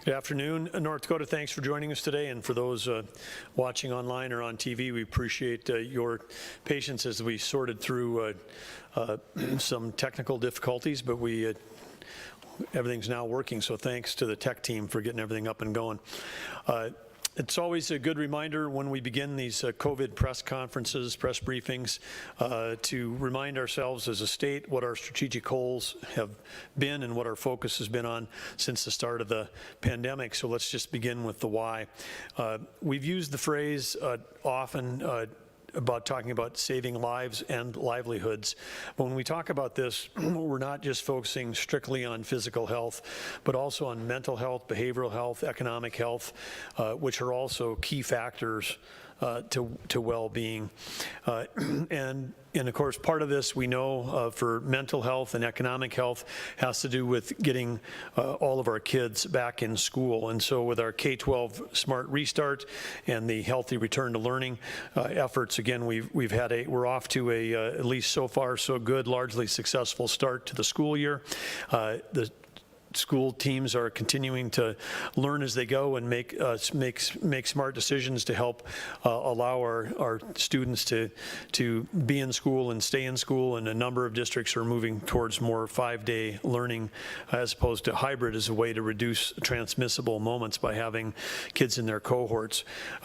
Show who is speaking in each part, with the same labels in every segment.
Speaker 1: Good afternoon, North Dakota. Thanks for joining us today. And for those watching online or on TV, we appreciate your patience as we sorted through some technical difficulties, but everything's now working. So thanks to the tech team for getting everything up and going. It's always a good reminder when we begin these COVID press conferences, press briefings, to remind ourselves as a state what our strategic goals have been and what our focus has been on since the start of the pandemic. So let's just begin with the why. We've used the phrase often about talking about saving lives and livelihoods. But when we talk about this, we're not just focusing strictly on physical health, but also on mental health, behavioral health, economic health, which are also key factors to well-being. And of course, part of this we know for mental health and economic health has to do with getting all of our kids back in school. And so with our K-12 Smart Restart and the Healthy Return to Learning efforts, again, we're off to at least so far so good, largely successful start to the school year. The school teams are continuing to learn as they go and make smart decisions to help allow our students to be in school and stay in school. And a number of districts are moving towards more 5-day learning as opposed to hybrid as a way to reduce transmissible moments by having kids in their cohorts.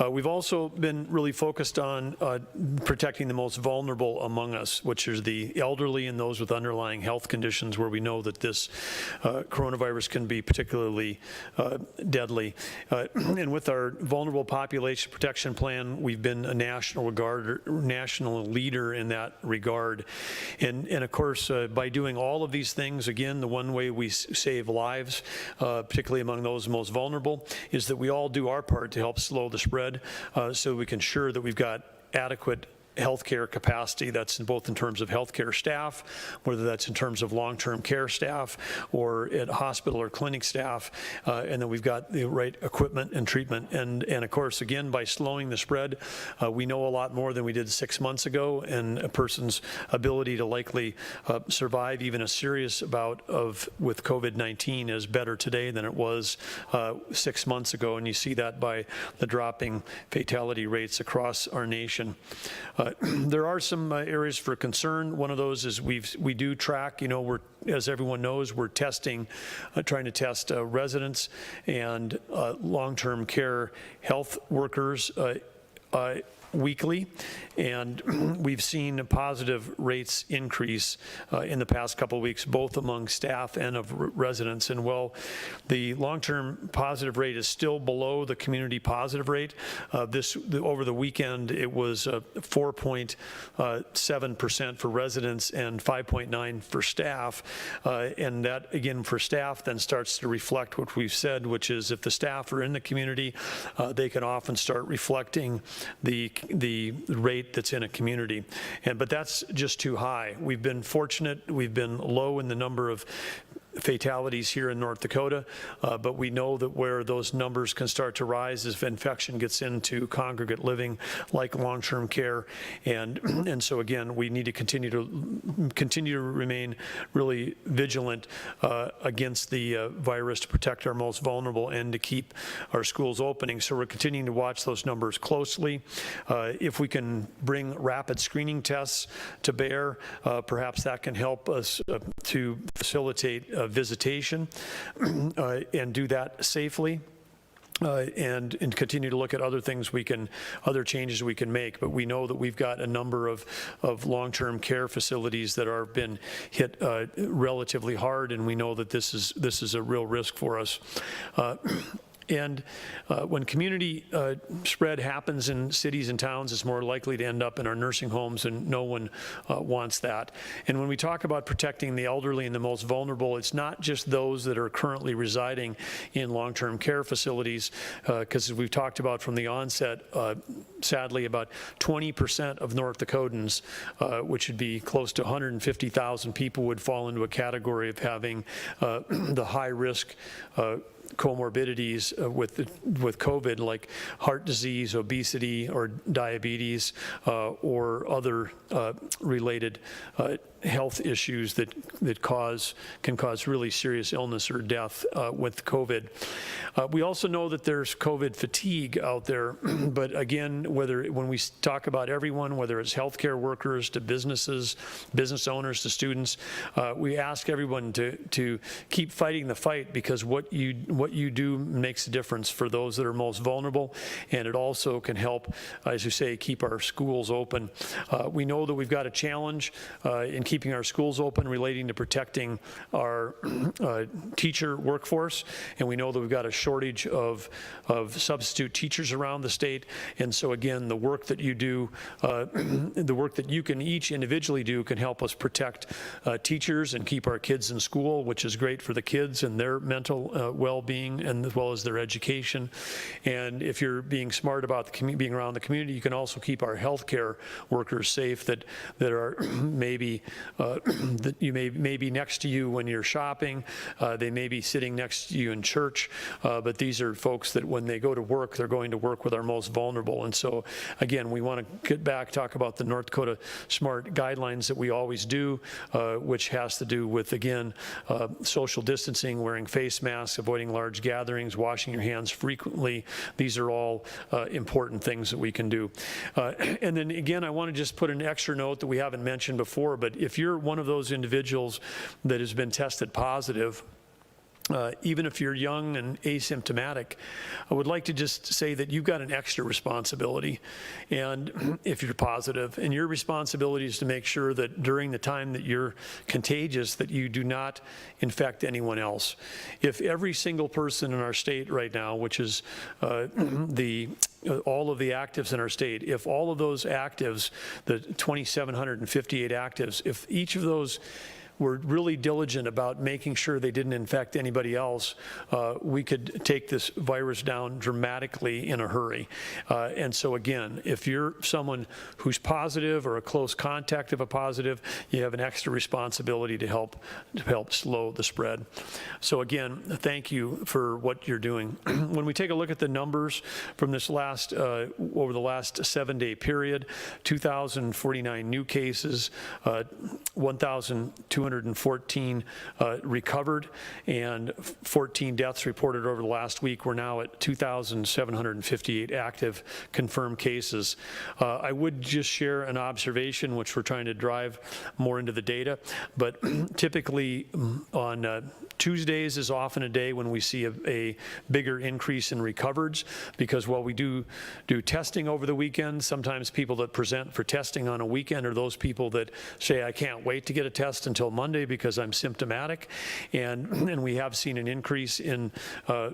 Speaker 1: We've also been really focused on protecting the most vulnerable among us, which is the elderly and those with underlying health conditions where we know that this coronavirus coronavirus can be particularly deadly. And with our Vulnerable Population Protection Plan, we've been a national leader in that regard. And of course, by doing all of these things, again, the one way we save lives, particularly among those most vulnerable, is that we all do our part to help slow the spread, so we can ensure that we've got adequate healthcare capacity. That's both in terms of healthcare staff, whether that's in terms of long-term care staff or at hospital or clinic staff, and then we've got the right equipment and treatment. And of course, again, by slowing the spread, we know a lot more than we did 6 months ago, and a person's ability to likely survive even a serious bout with COVID-19 is better today than it was 6 months ago, and you see that by the dropping fatality rates across our nation. There are some areas for concern. One of those is we do track, as everyone knows, we're testing, trying to test residents and long-term care health workers weekly, and we've seen positive rates increase in the past couple of weeks, both among staff and of residents. And while the long-term positive rate is still below the community positive rate, over the weekend it was 4.7% for residents and 5.9% for staff. And that, again, for staff then starts to reflect what we've said, which is if the staff are in the community, they can often start reflecting the rate that's in a community. But that's just too high. We've been fortunate. We've been low in the number of fatalities here in North Dakota, but we know that where those numbers can start to rise is if infection gets into congregate living like long-term care, and so again, we need to continue to remain really vigilant against the virus to protect our most vulnerable and to keep our schools opening. So we're continuing to watch those numbers closely. If we can bring rapid screening tests to bear, perhaps that can help us to facilitate visitation and do that safely. And continue to look at other things other changes we can make. But we know that we've got a number of long-term care facilities that are been hit relatively hard, and we know that this is a real risk for us. And when community spread happens in cities and towns, it's more likely to end up in our nursing homes, and no one wants that. And when we talk about protecting the elderly and the most vulnerable, it's not just those that are currently residing in long-term care facilities, because as we've talked about from the onset, sadly, about 20% of North Dakotans, which would be close to 150,000 people, would fall into a category of having the high-risk comorbidities with COVID, like heart disease, obesity, or diabetes, or other related health issues that can cause really serious illness or death with COVID. We also know that there's COVID fatigue out there, but again, when we talk about everyone, whether it's healthcare workers to businesses, business owners to students, we ask everyone to keep fighting the fight, because what you do makes a difference for those that are most vulnerable, and it also can help, as you say, keep our schools open. We know that we've got a challenge in keeping our schools open relating to protecting our teacher workforce, and we know that we've got a shortage of substitute teachers around the state. And so again, the work that you do, the work that you can each individually do, can help us protect teachers and keep our kids in school, which is great for the kids and their mental well-being, and as well as their education. And if you're being smart about being around the community, you can also keep our healthcare workers safe that are maybe that you may be next to you when you're shopping. They may be sitting next to you in church, but these are folks that when they go to work, they're going to work with our most vulnerable. And so again, we want to get back, talk about the North Dakota SMART guidelines that we always do, which has to do with, again, social distancing, wearing face masks, avoiding large gatherings, washing your hands frequently. These are all important things that we can do. And then again, I want to just put an extra note that we haven't mentioned before, but if you're one of those individuals that has been tested positive, even if you're young and asymptomatic, I would like to just say that you've got an extra responsibility. And if you're positive, and your responsibility is to make sure that during the time that you're contagious, that you do not infect anyone else. If every single person in our state right now, which is all of the actives in our state, if all of those actives, the 2,758 actives, if each of those were really diligent about making sure they didn't infect anybody else, we could take this virus down dramatically in a hurry. And so again, if you're someone who's positive or a close contact of a positive, you have an extra responsibility to help slow the spread. So again, thank you for what you're doing. When we take a look at the numbers from this last, over the last 7-day period, 2,049 new cases, 1,214 recovered, and 14 deaths reported over the last week. We're now at 2,758 active confirmed cases. I would just share an observation, which we're trying to drive more into the data, but typically on Tuesdays is often a day when we see a bigger increase in recovereds, because while we do testing over the weekend, sometimes people that present for testing on a weekend are those people that say, I can't wait to get a test until Monday because I'm symptomatic. And we have seen an increase in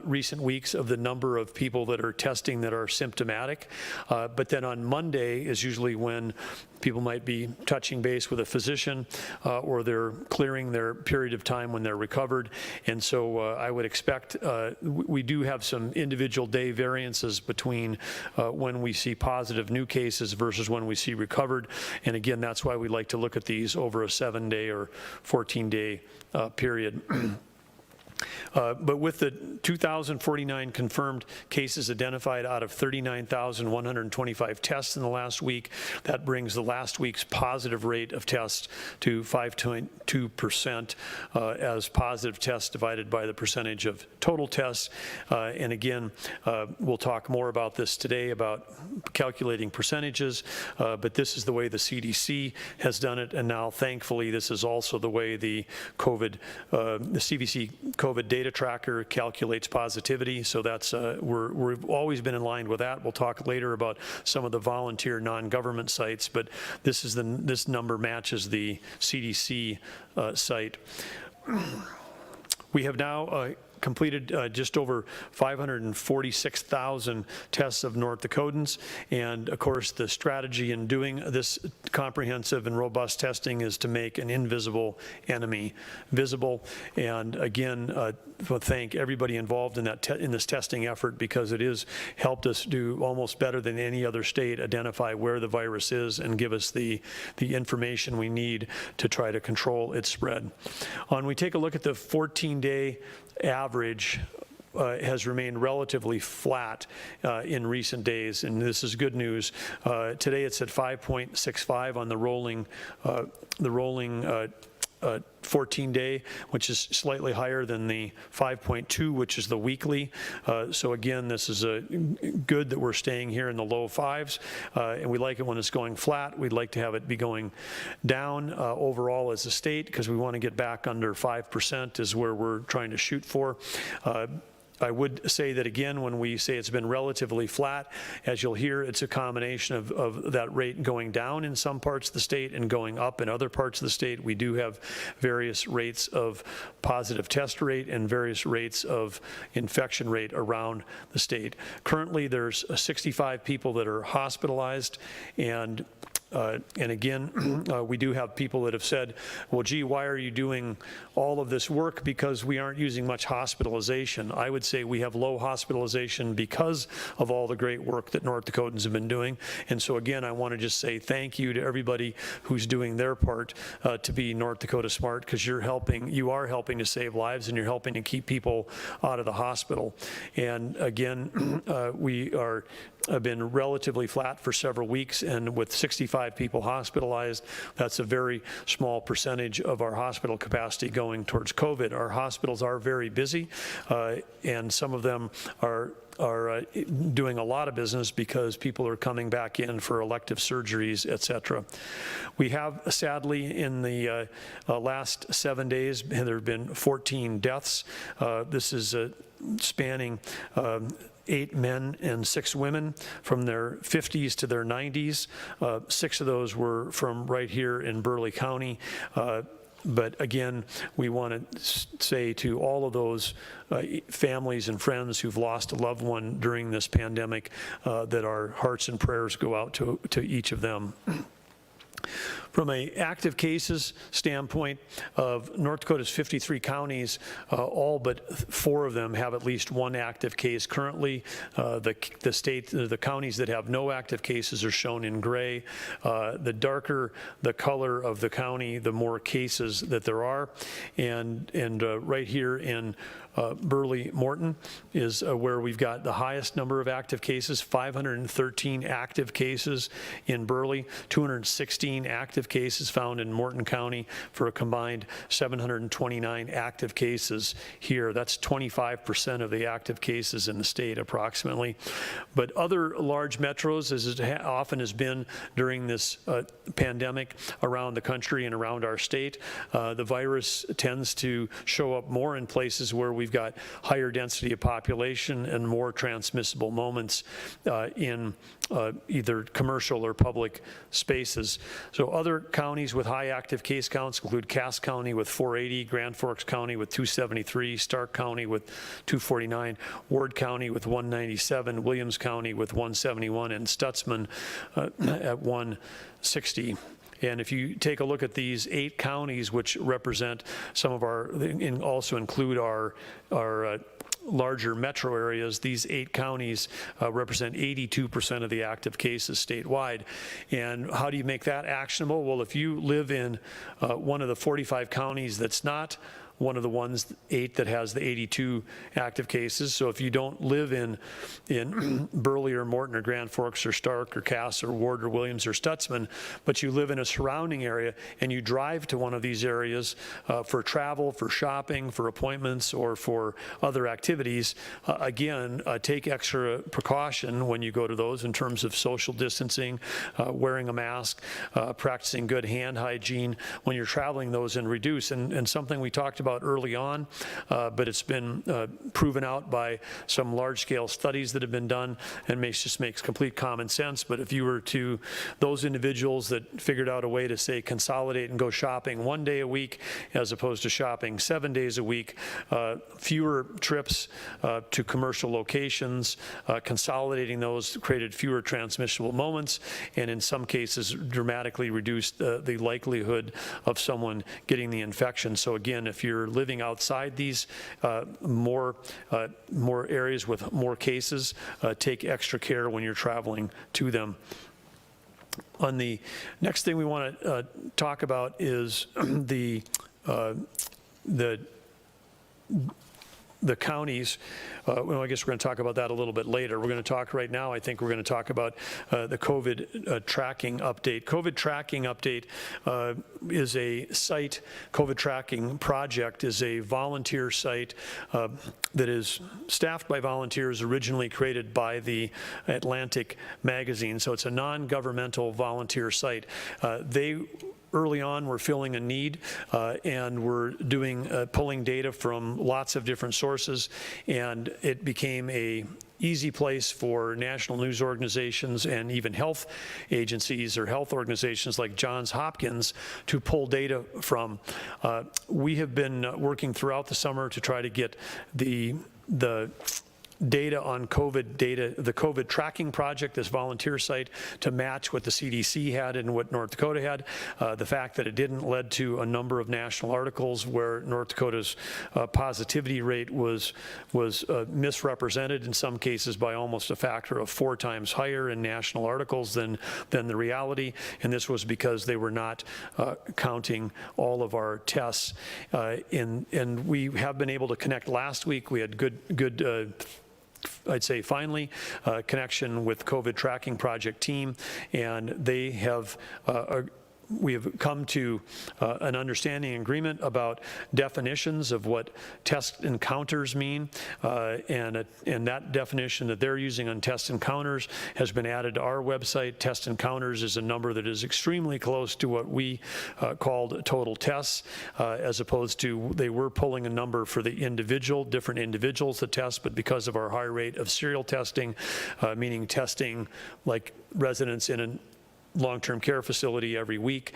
Speaker 1: recent weeks of the number of people that are testing that are symptomatic. But then on Monday is usually when people might be touching base with a physician or they're clearing their period of time when they're recovered. And so I would expect, we do have some individual day variances between when we see positive new cases versus when we see recovered. And again, that's why we like to look at these over a 7-day or 14-day period. But with the 2,049 confirmed cases identified out of 39,125 tests in the last week, that brings the last week's positive rate of tests to 5.2% as positive tests divided by the percentage of total tests. And again, we'll talk more about this today, about calculating percentages, but this is the way the CDC has done it, and now thankfully this is also the way the CDC COVID data tracker calculates positivity. So that's we've always been in line with that. We'll talk later about some of the volunteer non-government sites, but this number matches the CDC site. We have now completed just over 546,000 tests of North Dakotans. And of course, the strategy in doing this comprehensive and robust testing is to make an invisible enemy visible. And again, thank everybody involved in that in this testing effort, because it has helped us do almost better than any other state identify where the virus is and give us the information we need to try to control its spread. When we take a look at the 14-day average, has remained relatively flat in recent days, and this is good news. Today it's at 5.65 on the rolling 14-day, which is slightly higher than the 5.2, which is the weekly. So again, this is good that we're staying here in the low fives, and we like it when it's going flat. We'd like to have it be going down overall as a state, because we want to get back under 5% is where we're trying to shoot for. I would say that again, when we say it's been relatively flat, as you'll hear, it's a combination of that rate going down in some parts of the state and going up in other parts of the state. We do have various rates of positive test rate and various rates of infection rate around the state. Currently, there's 65 people that are hospitalized, and again, we do have people that have said, well, gee, why are you doing all of this work? Because we aren't using much hospitalization. I would say we have low hospitalization because of all the great work that North Dakotans have been doing. And so again, I want to just say thank you to everybody who's doing their part to be North Dakota Smart, because you are helping to save lives, and you're helping to keep people out of the hospital. And again, we have been relatively flat for several weeks, and with 65 5 people hospitalized. That's a very small percentage of our hospital capacity going towards COVID. Our hospitals are very busy, and some of them are doing a lot of business because people are coming back in for elective surgeries, et cetera. We have, sadly, in the last 7 days, there have been 14 deaths. This is spanning 8 men and 6 women from their 50s to their 90s. 6 of those were from right here in Burleigh County. But again, we want to say to all of those families and friends who've lost a loved one during this pandemic that our hearts and prayers go out to each of them. From an active cases standpoint, of North Dakota's 53 counties, all but 4 of them have at least 1 active case currently. The counties that have no active cases are shown in gray. The darker the color of the county, the more cases that there are. And right here in Burleigh Morton is where we've got the highest number of active cases, 513 active cases in Burleigh, 216 active cases found in Morton County for a combined 729 active cases here. That's 25% of the active cases in the state approximately. But other large metros, as it often has been during this pandemic around the country and around our state, the virus tends to show up more in places where we've got higher density of population and more transmissible moments in either commercial or public spaces. So other counties with high active case counts include Cass County with 480, Grand Forks County with 273, Stark County with 249, Ward County with 197, Williams County with 171, and Stutzman at 160. And if you take a look at these 8 counties, which represent some of our, and also include our larger metro areas, these 8 counties represent 82% of the active cases statewide. And how do you make that actionable? Well, if you live in one of the 45 counties that's not one of the ones, 8, that has the 82 active cases. So if you don't live in Burleigh or Morton or Grand Forks or Stark or Cass or Ward or Williams or Stutzman, but you live in a surrounding area and you drive to one of these areas for travel, for shopping, for appointments, or for other activities, again, take extra precaution when you go to those in terms of social distancing, wearing a mask, practicing good hand hygiene when you're traveling those, and reduce. And something we talked about early on, but it's been proven out by some large-scale studies that have been done, and just makes complete common sense. But if you were to, those individuals that figured out a way to, say, consolidate and go shopping 1 day a week as opposed to shopping 7 days a week, fewer trips to commercial locations, consolidating those created fewer transmissible moments, and in some cases dramatically reduced the likelihood of someone getting the infection. So again, if you're living outside these more areas with more cases, take extra care when you're traveling to them. On the next thing we want to talk about is the counties. Well, I guess we're going to talk about that a little bit later. We're going to talk right now, I think we're going to talk about the COVID tracking update. COVID tracking update is a site, COVID tracking project is a volunteer site that is staffed by volunteers, originally created by the Atlantic magazine. So it's a non-governmental volunteer site. Early on, we're feeling a need, and we're pulling data from lots of different sources, and it became a easy place for national news organizations and even health agencies or health organizations like Johns Hopkins to pull data from. We have been working throughout the summer to try to get the data on COVID the COVID tracking project, this volunteer site, to match what the CDC had and what North Dakota had. The fact that it didn't led to a number of national articles where North Dakota's positivity rate was misrepresented in some cases by almost a factor of 4 times higher in national articles than the reality. And this was because they were not counting all of our tests. And we have been able to connect. Last week we had good I'd say finally, connection with COVID tracking project team, and they have we have come to an understanding and agreement about definitions of what test encounters mean, and that definition that they're using on test encounters has been added to our website. Test encounters is a number that is extremely close to what we called total tests, as opposed to, they were pulling a number for the different individuals that test, but because of our high rate of serial testing, meaning testing like residents in a long-term care facility every week,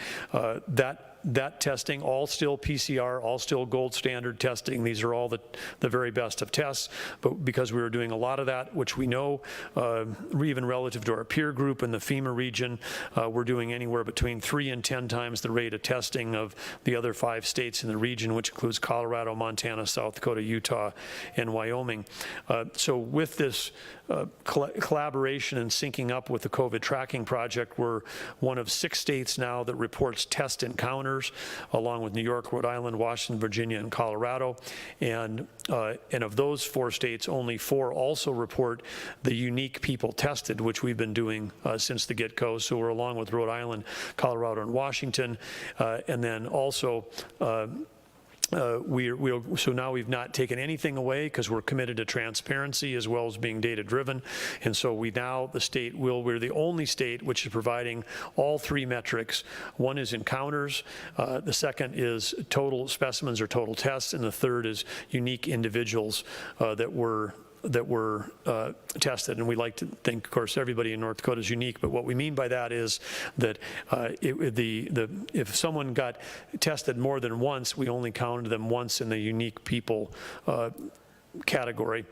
Speaker 1: that testing, all still PCR, all still gold standard testing. These are all the very best of tests, but because we were doing a lot of that, which we know, even relative to our peer group in the FEMA region, we're doing anywhere between 3 and 10 times the rate of testing of the other 5 states in the region, which includes Colorado, Montana, South Dakota, Utah, and Wyoming. So with this collaboration and syncing up with the COVID tracking project, we're one of 6 states now that reports test encounters, along with New York, Rhode Island, Washington, Virginia, and Colorado. And of those 4 states, only 4 also report the unique people tested, which we've been doing since the get-go. So we're along with Rhode Island, Colorado, and Washington. And then also, so now we've not taken anything away because we're committed to transparency as well as being data driven. And so we're the only state which is providing all 3 metrics. One is encounters, the second is total specimens or total tests, and the third is unique individuals that were tested. And we like to think, of course, everybody in North Dakota is unique, but what we mean by that is that if someone got tested more than once, we only counted them once in the unique people category.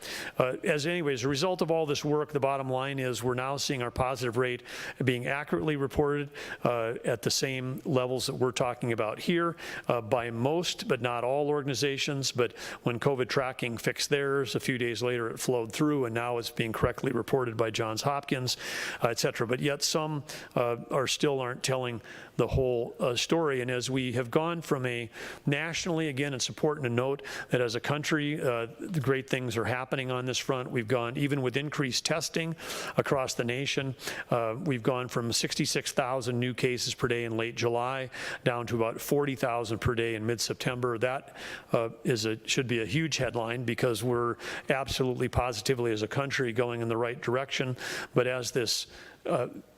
Speaker 1: As a result of all this work, the bottom line is we're now seeing our positive rate being accurately reported at the same levels that we're talking about here by most, but not all organizations. But when COVID tracking fixed theirs, a few days later it flowed through, and now it's being correctly reported by Johns Hopkins, et cetera. But yet some aren't telling the whole story. And as we have gone from nationally, again, it's important to note that as a country, the great things are happening on this front. We've gone, even with increased testing across the nation, we've gone from 66,000 new cases per day in late July down to about 40,000 per day in mid-September. That should be a huge headline because we're absolutely positively as a country going in the right direction. But as this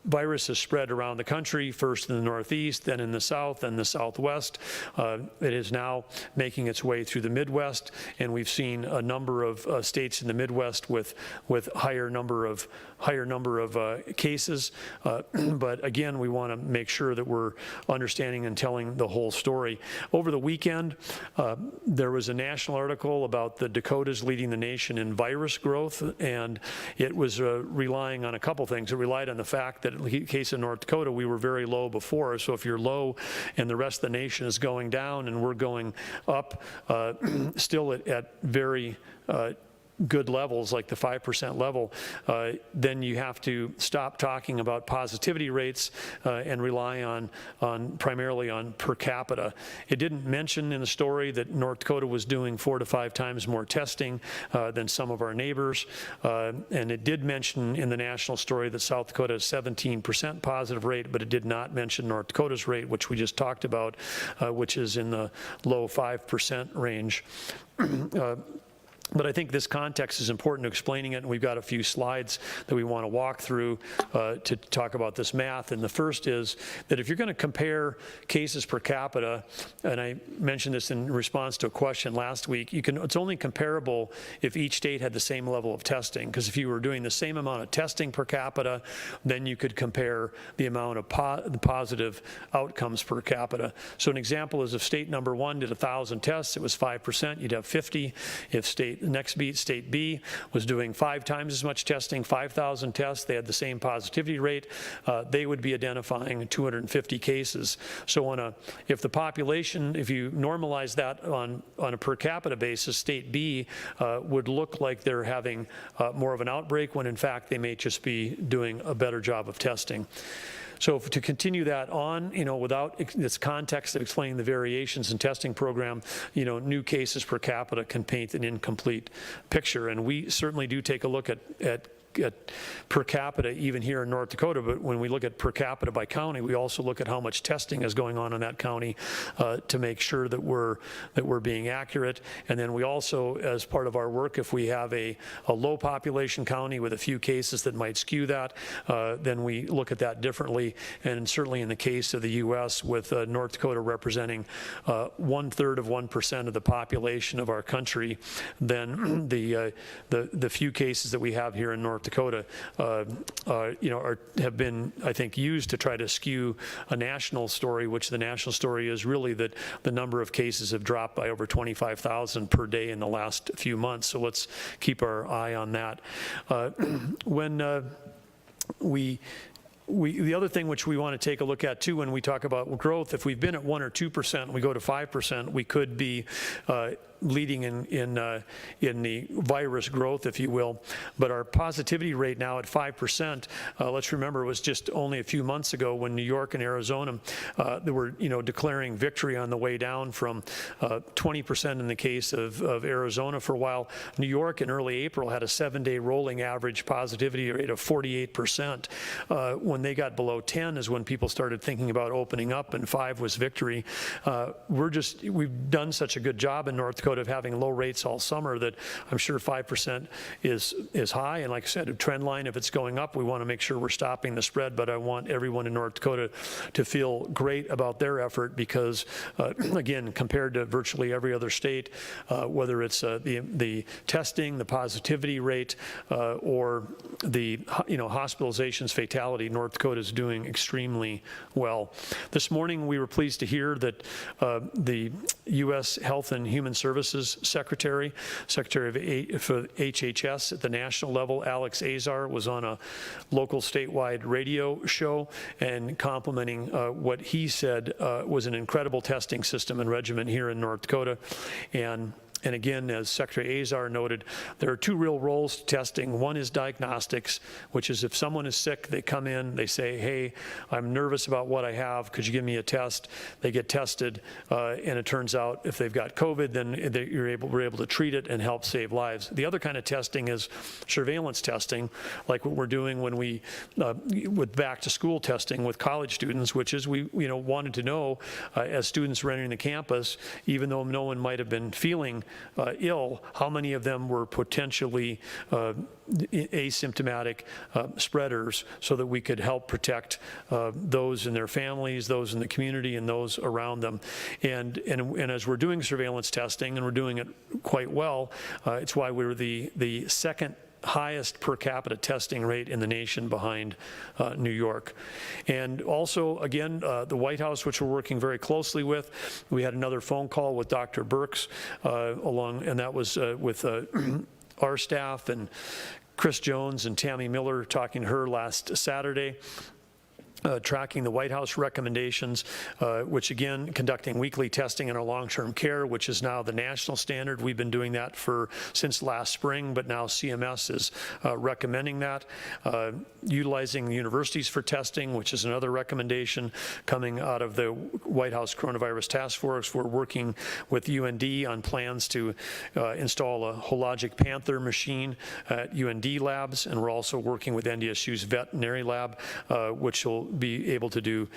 Speaker 1: virus has spread around the country, first in the Northeast, then in the South, then the Southwest. It is now making its way through the Midwest, and we've seen a number of states in the Midwest with higher number of cases. But again, we want to make sure that we're understanding and telling the whole story. Over the weekend, there was a national article about the Dakotas leading the nation in virus growth, and it was relying on a couple things. It relied on the fact that in the case of North Dakota, we were very low before. So if you're low and the rest of the nation is going down and we're going up, still at very good levels, like the 5% level, then you have to stop talking about positivity rates and rely primarily on per capita. It didn't mention in the story that North Dakota was doing 4 to 5 times more testing than some of our neighbors. And it did mention in the national story that South Dakota has 17% positive rate, but it did not mention North Dakota's rate, which we just talked about, which is in the low 5% range. But I think this context is important to explaining it, and we've got a few slides that we want to walk through to talk about this math. And the first is that if you're going to compare cases per capita, and I mentioned this in response to a question last week, it's only comparable if each state had the same level of testing, because if you were doing the same amount of testing per capita, then you could compare the amount of positive outcomes per capita. So an example is if state number 1 did 1,000 tests, it was 5%, you'd have 50. If state B was doing 5 times as much testing, 5,000 tests, they had the same positivity rate, they would be identifying 250 cases. So if the population, if you normalize that on a per capita basis, state B would look like they're having more of an outbreak when in fact they may just be doing a better job of testing. So to continue that on, without this context of explaining the variations in testing program, new cases per capita can paint an incomplete picture. And we certainly do take a look at per capita even here in North Dakota, but when we look at per capita by county, we also look at how much testing is going on in that county to make sure that we're being accurate. And then we also, as part of our work, if we have a low population county with a few cases that might skew that, then we look at that differently. And certainly in the case of the U.S., with North Dakota representing 1/3 of 1% of the population of our country, then the few cases that we have here in North Dakota, have been, I think, used to try to skew a national story, which the national story is really that the number of cases have dropped by over 25,000 per day in the last few months. So let's keep our eye on that. The other thing which we want to take a look at too when we talk about growth, if we've been at 1 or 2%, we go to 5%, we could be leading in the virus growth, if you will. But our positivity rate now at 5%, let's remember, was just only a few months ago when New York and Arizona they were declaring victory on the way down from 20% in the case of Arizona for a while. New York in early April had a 7-day rolling average positivity rate of 48%. When they got below 10 is when people started thinking about opening up, and 5 was victory. We've done such a good job in North Dakota of having low rates all summer that I'm sure 5% is high. And like I said, a trend line, if it's going up, we want to make sure we're stopping the spread. But I want everyone in North Dakota to feel great about their effort because, again, compared to virtually every other state, whether it's the testing, the positivity rate, or the hospitalizations, fatality, North Dakota is doing extremely well. This morning, we were pleased to hear that the U.S. Health and Human Services Secretary of HHS at the national level, Alex Azar, was on a local statewide radio show and complimenting what he said was an incredible testing system and regimen here in North Dakota. And again, as Secretary Azar noted, there are 2 real roles to testing. One is diagnostics, which is if someone is sick, they come in, they say, hey, I'm nervous about what I have, could you give me a test? They get tested, and it turns out if they've got COVID, then we're able to treat it and help save lives. The other kind of testing is surveillance testing, like what we're doing when with back to school testing with college students, which is we wanted to know as students were entering the campus, even though no one might have been feeling ill, how many of them were potentially asymptomatic spreaders, so that we could help protect those and their families, those in the community, and those around them. And as we're doing surveillance testing, and we're doing it quite well, it's why we're the second highest per capita testing rate in the nation behind New York. And also, again, the White House, which we're working very closely with, we had another phone call with Dr. Birx and that was with our staff and Chris Jones and Tammy Miller, talking to her last Saturday. Tracking the White House recommendations, which again, conducting weekly testing in our long-term care, which is now the national standard. We've been doing that since last spring, but now CMS is recommending that. Utilizing the universities for testing, which is another recommendation coming out of the White House Coronavirus Task Force. We're working with UND on plans to install a Hologic Panther machine at UND labs, and we're also working with NDSU's veterinary lab, which will be able to do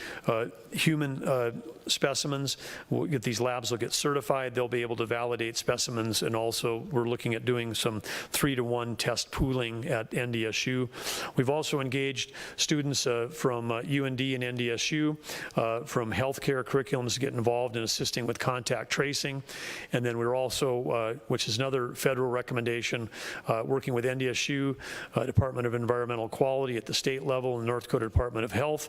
Speaker 1: human specimens. These labs will get certified. They'll be able to validate specimens, and also we're looking at doing some 3-to-1 test pooling at NDSU. We've also engaged students from UND and NDSU from healthcare curriculums to get involved in assisting with contact tracing. And then we're also, which is another federal recommendation, working with NDSU, Department of Environmental Quality at the state level, and North Dakota Department of Health,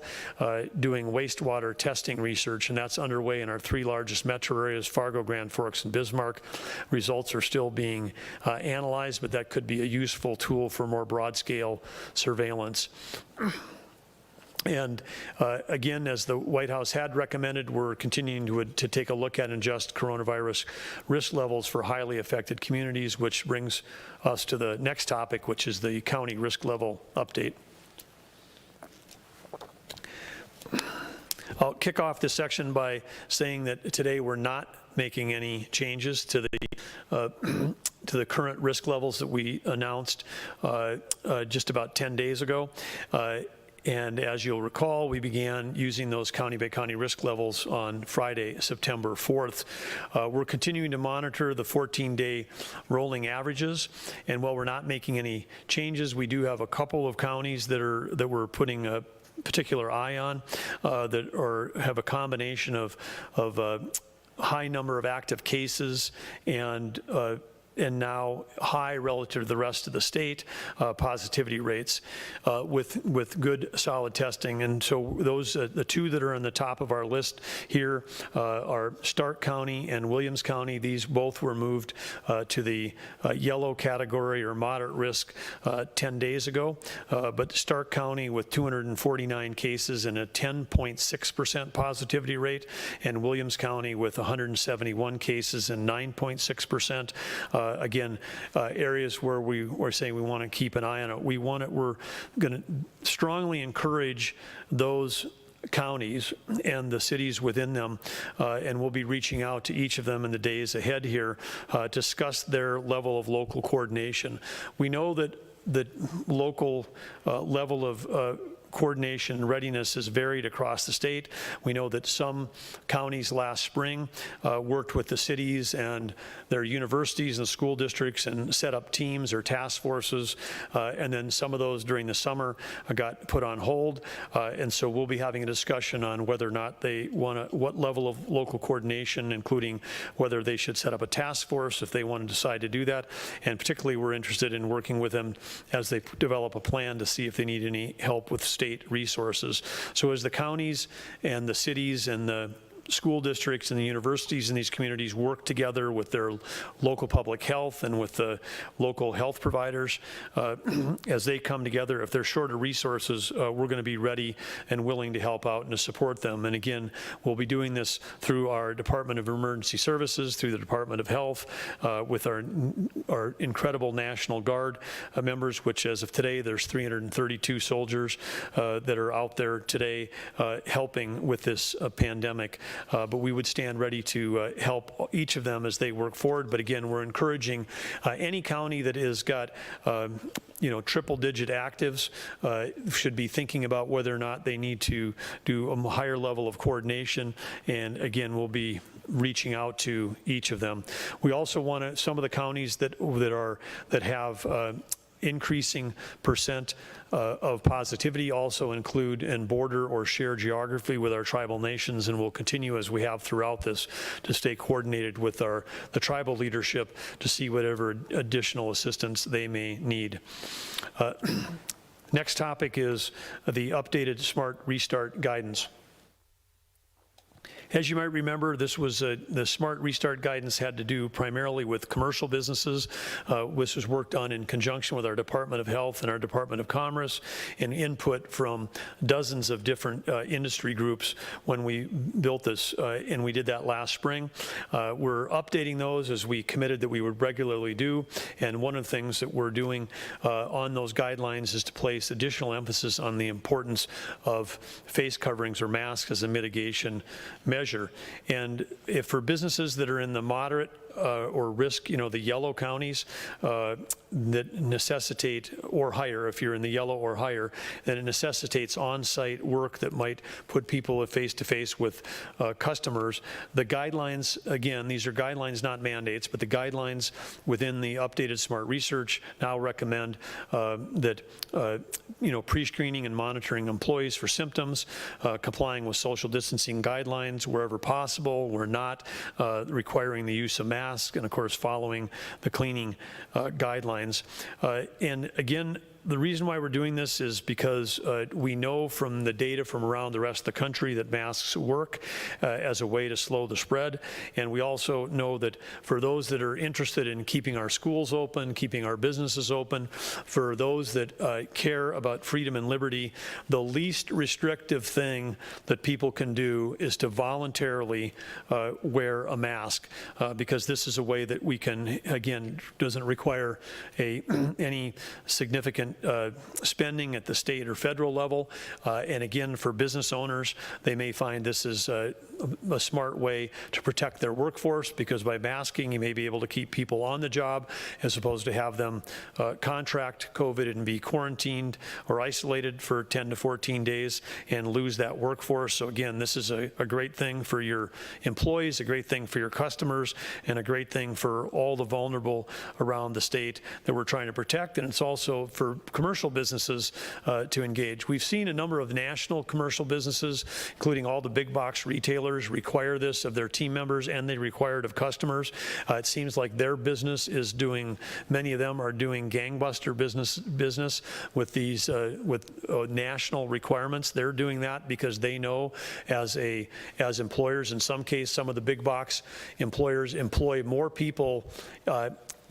Speaker 1: doing wastewater testing research, and that's underway in our 3 largest metro areas, Fargo, Grand Forks, and Bismarck. Results are still being analyzed, but that could be a useful tool for more broad-scale surveillance. And again, as the White House had recommended, we're continuing to take a look at and adjust coronavirus risk levels for highly affected communities, which brings us to the next topic, which is the county risk level update. I'll kick off this section by saying that today we're not making any changes to the current risk levels that we announced just about 10 days ago. And as you'll recall, we began using those county-by-county risk levels on Friday, September 4th. We're continuing to monitor the 14-day rolling averages, and while we're not making any changes, we do have a couple of counties that we're putting a particular eye on that have a combination of high number of active cases and now high relative to the rest of the state positivity rates with good solid testing. And so those the two that are on the top of our list here are Stark County and Williams County. These both were moved to the yellow category or moderate risk 10 days ago. But Stark County with 249 cases and a 10.6% positivity rate, and Williams County with 171 cases and 9.6%. Again, areas where we are saying we want to keep an eye on it. We're going to strongly encourage those counties and the cities within them, and we'll be reaching out to each of them in the days ahead here to discuss their level of local coordination. We know that the local level of coordination and readiness has varied across the state. We know that some counties last spring worked with the cities and their universities and school districts and set up teams or task forces, and then some of those during the summer got put on hold, and so we'll be having a discussion on whether or not they want to, what level of local coordination, including whether they should set up a task force if they want to decide to do that, and particularly we're interested in working with them as they develop a plan to see if they need any help with state resources. So as the counties and the cities and the school districts and the universities in these communities work together with their local public health and with the local health providers, as they come together, if they're short of resources, we're going to be ready and willing to help out and to support them. And again, we'll be doing this through our Department of Emergency Services, through the Department of Health, with our incredible National Guard members, which as of today, there's 332 soldiers that are out there today helping with this pandemic. But we would stand ready to help each of them as they work forward. But again, we're encouraging any county that has got triple-digit actives should be thinking about whether or not they need to do a higher level of coordination. And again, we'll be reaching out to each of them. We also want to, some of the counties that have increasing percent of positivity also include and border or share geography with our tribal nations, and we'll continue as we have throughout this to stay coordinated with the tribal leadership to see whatever additional assistance they may need. Next topic is the updated Smart Restart guidance. As you might remember, this was the Smart Restart guidance had to do primarily with commercial businesses. This was worked on in conjunction with our Department of Health and our Department of Commerce, and input from dozens of different industry groups when we built this, and we did that last spring. We're updating those as we committed that we would regularly do, and one of the things that we're doing on those guidelines is to place additional emphasis on the importance of face coverings or masks as a mitigation measure. And if for businesses that are in the moderate or risk, the yellow counties that necessitate, or higher, if you're in the yellow or higher, then it necessitates on-site work that might put people face-to-face with customers. The guidelines, again, these are guidelines, not mandates, but the guidelines within the updated Smart Research now recommend that pre-screening and monitoring employees for symptoms, complying with social distancing guidelines wherever possible. We're not requiring the use of masks, and of course following the cleaning guidelines. And again, the reason why we're doing this is because we know from the data from around the rest of the country that masks work as a way to slow the spread. And we also know that for those that are interested in keeping our schools open, keeping our businesses open, for those that care about freedom and liberty, the least restrictive thing that people can do is to voluntarily wear a mask, because this is a way that we can, again, doesn't require any significant significant spending at the state or federal level. And again, for business owners, they may find this is a smart way to protect their workforce, because by masking, you may be able to keep people on the job as opposed to have them contract COVID and be quarantined or isolated for 10 to 14 days and lose that workforce. So again, this is a great thing for your employees, a great thing for your customers, and a great thing for all the vulnerable around the state that we're trying to protect. And it's also for commercial businesses to engage. We've seen a number of national commercial businesses, including all the big box retailers, require this of their team members, and they require it of customers. It seems like their business is doing, many of them are doing gangbuster business with these national requirements. They're doing that because they know as employers, in some case, some of the big box employers employ more people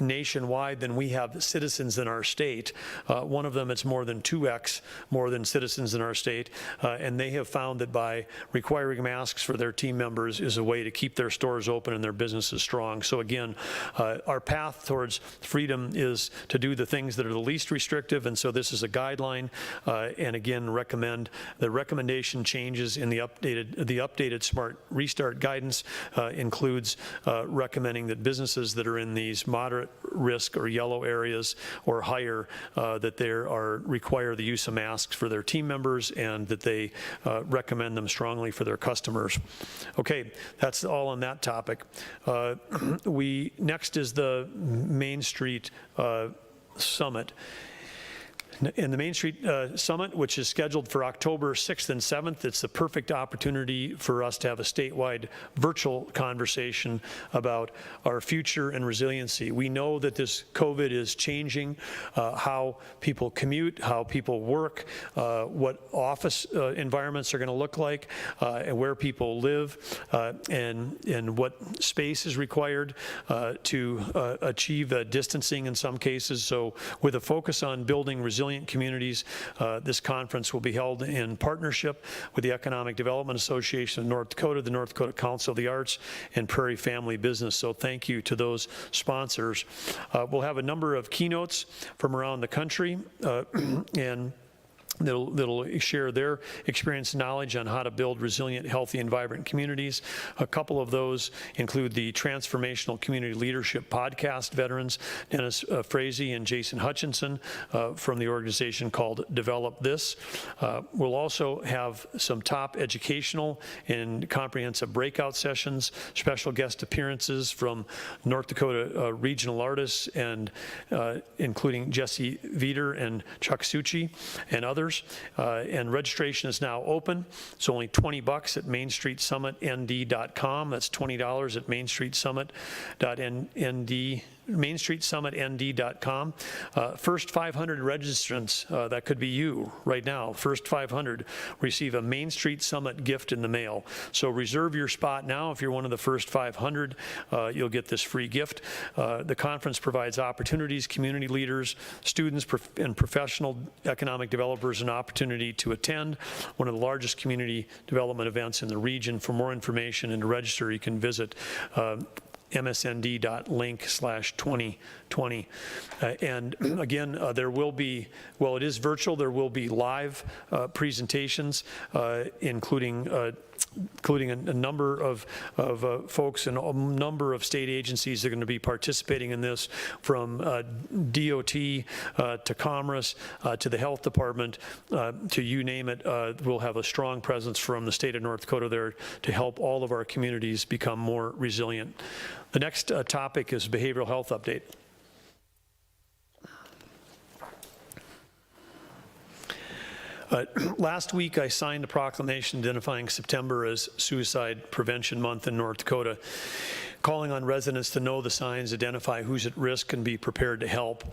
Speaker 1: nationwide than we have citizens in our state. One of them, it's more than 2x more than citizens in our state, and they have found that by requiring masks for their team members is a way to keep their stores open and their businesses strong. So again, our path towards freedom is to do the things that are the least restrictive, and so this is a guideline, and again, the recommendation changes in the updated Smart Restart guidance includes recommending that businesses that are in these moderate risk or yellow areas or higher, that they require the use of masks for their team members, and that they recommend them strongly for their customers. Okay, that's all on that topic. Next is the Main Street Summit. In the Main Street Summit, which is scheduled for October 6th and 7th, it's the perfect opportunity for us to have a statewide virtual conversation about our future and resiliency. We know that this COVID is changing how people commute, how people work, what office environments are going to look like, and where people live, and what space is required to achieve distancing in some cases. So with a focus on building resilient communities, this conference will be held in partnership with the Economic Development Association of North Dakota, the North Dakota Council of the Arts, and Prairie Family Business. So thank you to those sponsors. We'll have a number of keynotes from around the country, and that'll share their experience and knowledge on how to build resilient, healthy, and vibrant communities. A couple of those include the Transformational Community Leadership Podcast veterans, Dennis Frazee and Jason Hutchinson from the organization called Develop This. We'll also have some top educational and comprehensive breakout sessions, special guest appearances from North Dakota regional artists, and including Jesse Veeder and Chuck Suchi and others. And registration is now open. It's only $20 at mainstreetsummitnd.com. That's $20 at mainstreetsummitnd.com. First 500 registrants, that could be you right now, first 500 receive a Main Street Summit gift in the mail. So reserve your spot now. If you're one of the first 500, you'll get this free gift. The conference provides opportunities, community leaders, students, and professional economic developers an opportunity to attend one of the largest community development events in the region. For more information and to register, you can visit msnd.link/2020. And again, there will be, well, it is virtual, there will be live presentations, including a number of folks and a number of state agencies that are going to be participating in this, from DOT to Commerce to the Health Department to you name it. We'll have a strong presence from the state of North Dakota there to help all of our communities become more resilient. The next topic is behavioral health update. Last week, I signed a proclamation identifying September as Suicide Prevention Month in North Dakota, calling on residents to know the signs, identify who's at risk, and be prepared to help.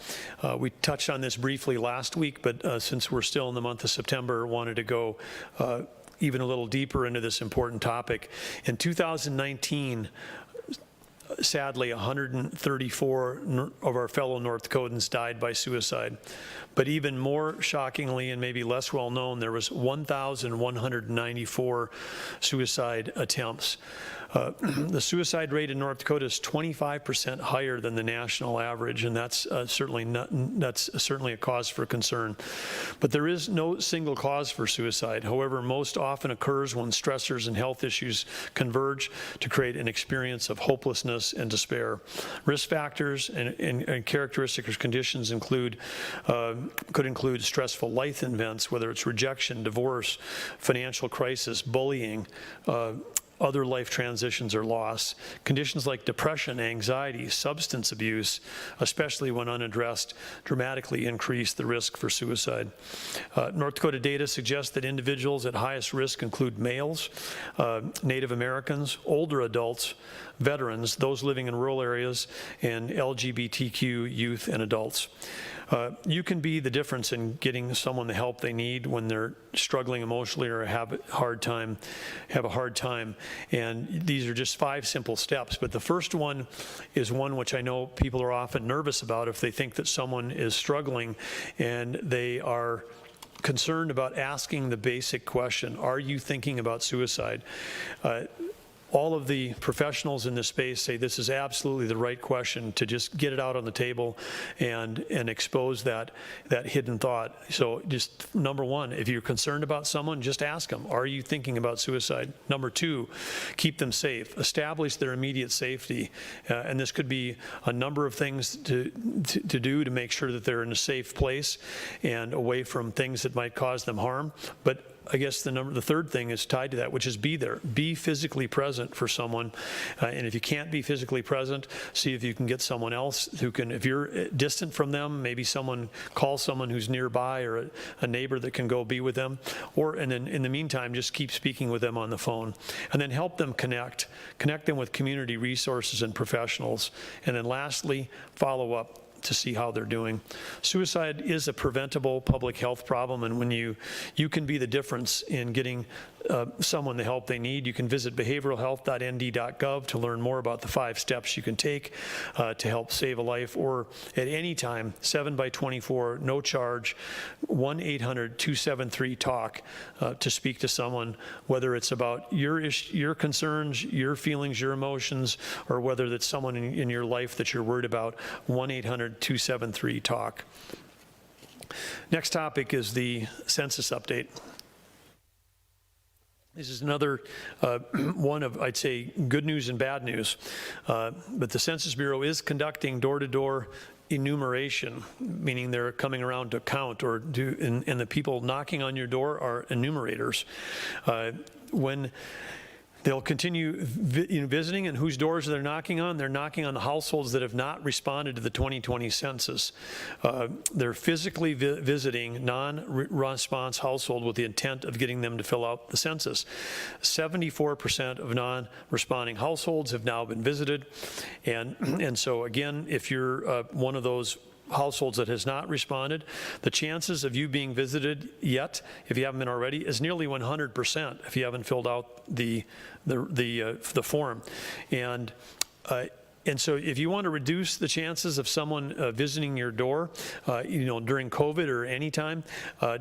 Speaker 1: We touched on this briefly last week, but since we're still in the month of September, wanted to go even a little deeper into this important topic. In 2019, sadly, 134 of our fellow North Dakotans died by suicide. But even more shockingly, and maybe less well known, there was 1,194 suicide attempts. The suicide rate in North Dakota is 25% higher than the national average, and that's certainly a cause for concern. But there is no single cause for suicide. However, most often occurs when stressors and health issues converge to create an experience of hopelessness and despair. Risk factors and characteristics or conditions could include stressful life events, whether it's rejection, divorce, financial crisis, bullying, other life transitions or loss. Conditions like depression, anxiety, substance abuse, especially when unaddressed, dramatically increase the risk for suicide. North Dakota data suggests that individuals at highest risk include males, Native Americans, older adults, veterans, those living in rural areas, and LGBTQ youth and adults. You can be the difference in getting someone the help they need when they're struggling emotionally or have a hard time. And these are just 5 simple steps. But the first one is one which I know people are often nervous about if they think that someone is struggling and they are concerned about asking the basic question, are you thinking about suicide? All of the professionals in this space say this is absolutely the right question to just get it out on the table and expose that hidden thought. So just number 1, if you're concerned about someone, just ask them, are you thinking about suicide? Number 2, keep them safe. Establish their immediate safety. And this could be a number of things to do to make sure that they're in a safe place and away from things that might cause them harm. But I guess the third thing is tied to that, which is be there. Be physically present for someone. And if you can't be physically present, see if you can get someone else who can, if you're distant from them, maybe call someone who's nearby or a neighbor that can go be with them. And then in the meantime, just keep speaking with them on the phone. And then help them connect them with community resources and professionals. And then lastly, follow up to see how they're doing. Suicide is a preventable public health problem, and when you can be the difference in getting someone the help they need. You can visit behavioralhealth.nd.gov to learn more about the 5 steps you can take to help save a life, or at any time, 7x24, no charge, 1-800-273-TALK to speak to someone, whether it's about your concerns, your feelings, your emotions, or whether that's someone in your life that you're worried about. 1-800-273-TALK. Next topic is the census update. This is another one of, I'd say, good news and bad news. But the Census Bureau is conducting door-to-door enumeration, meaning they're coming around to count and the people knocking on your door are enumerators. When they'll continue visiting, and whose doors they're knocking on? They're knocking on the households that have not responded to the 2020 census. They're physically visiting non-response household with the intent of getting them to fill out the census. 74% of non-responding households have now been visited. And so again, if you're one of those households that has not responded, the chances of you being visited yet, if you haven't been already, is nearly 100% if you haven't filled out the form. And so if you want to reduce the chances of someone visiting your door, during COVID or any time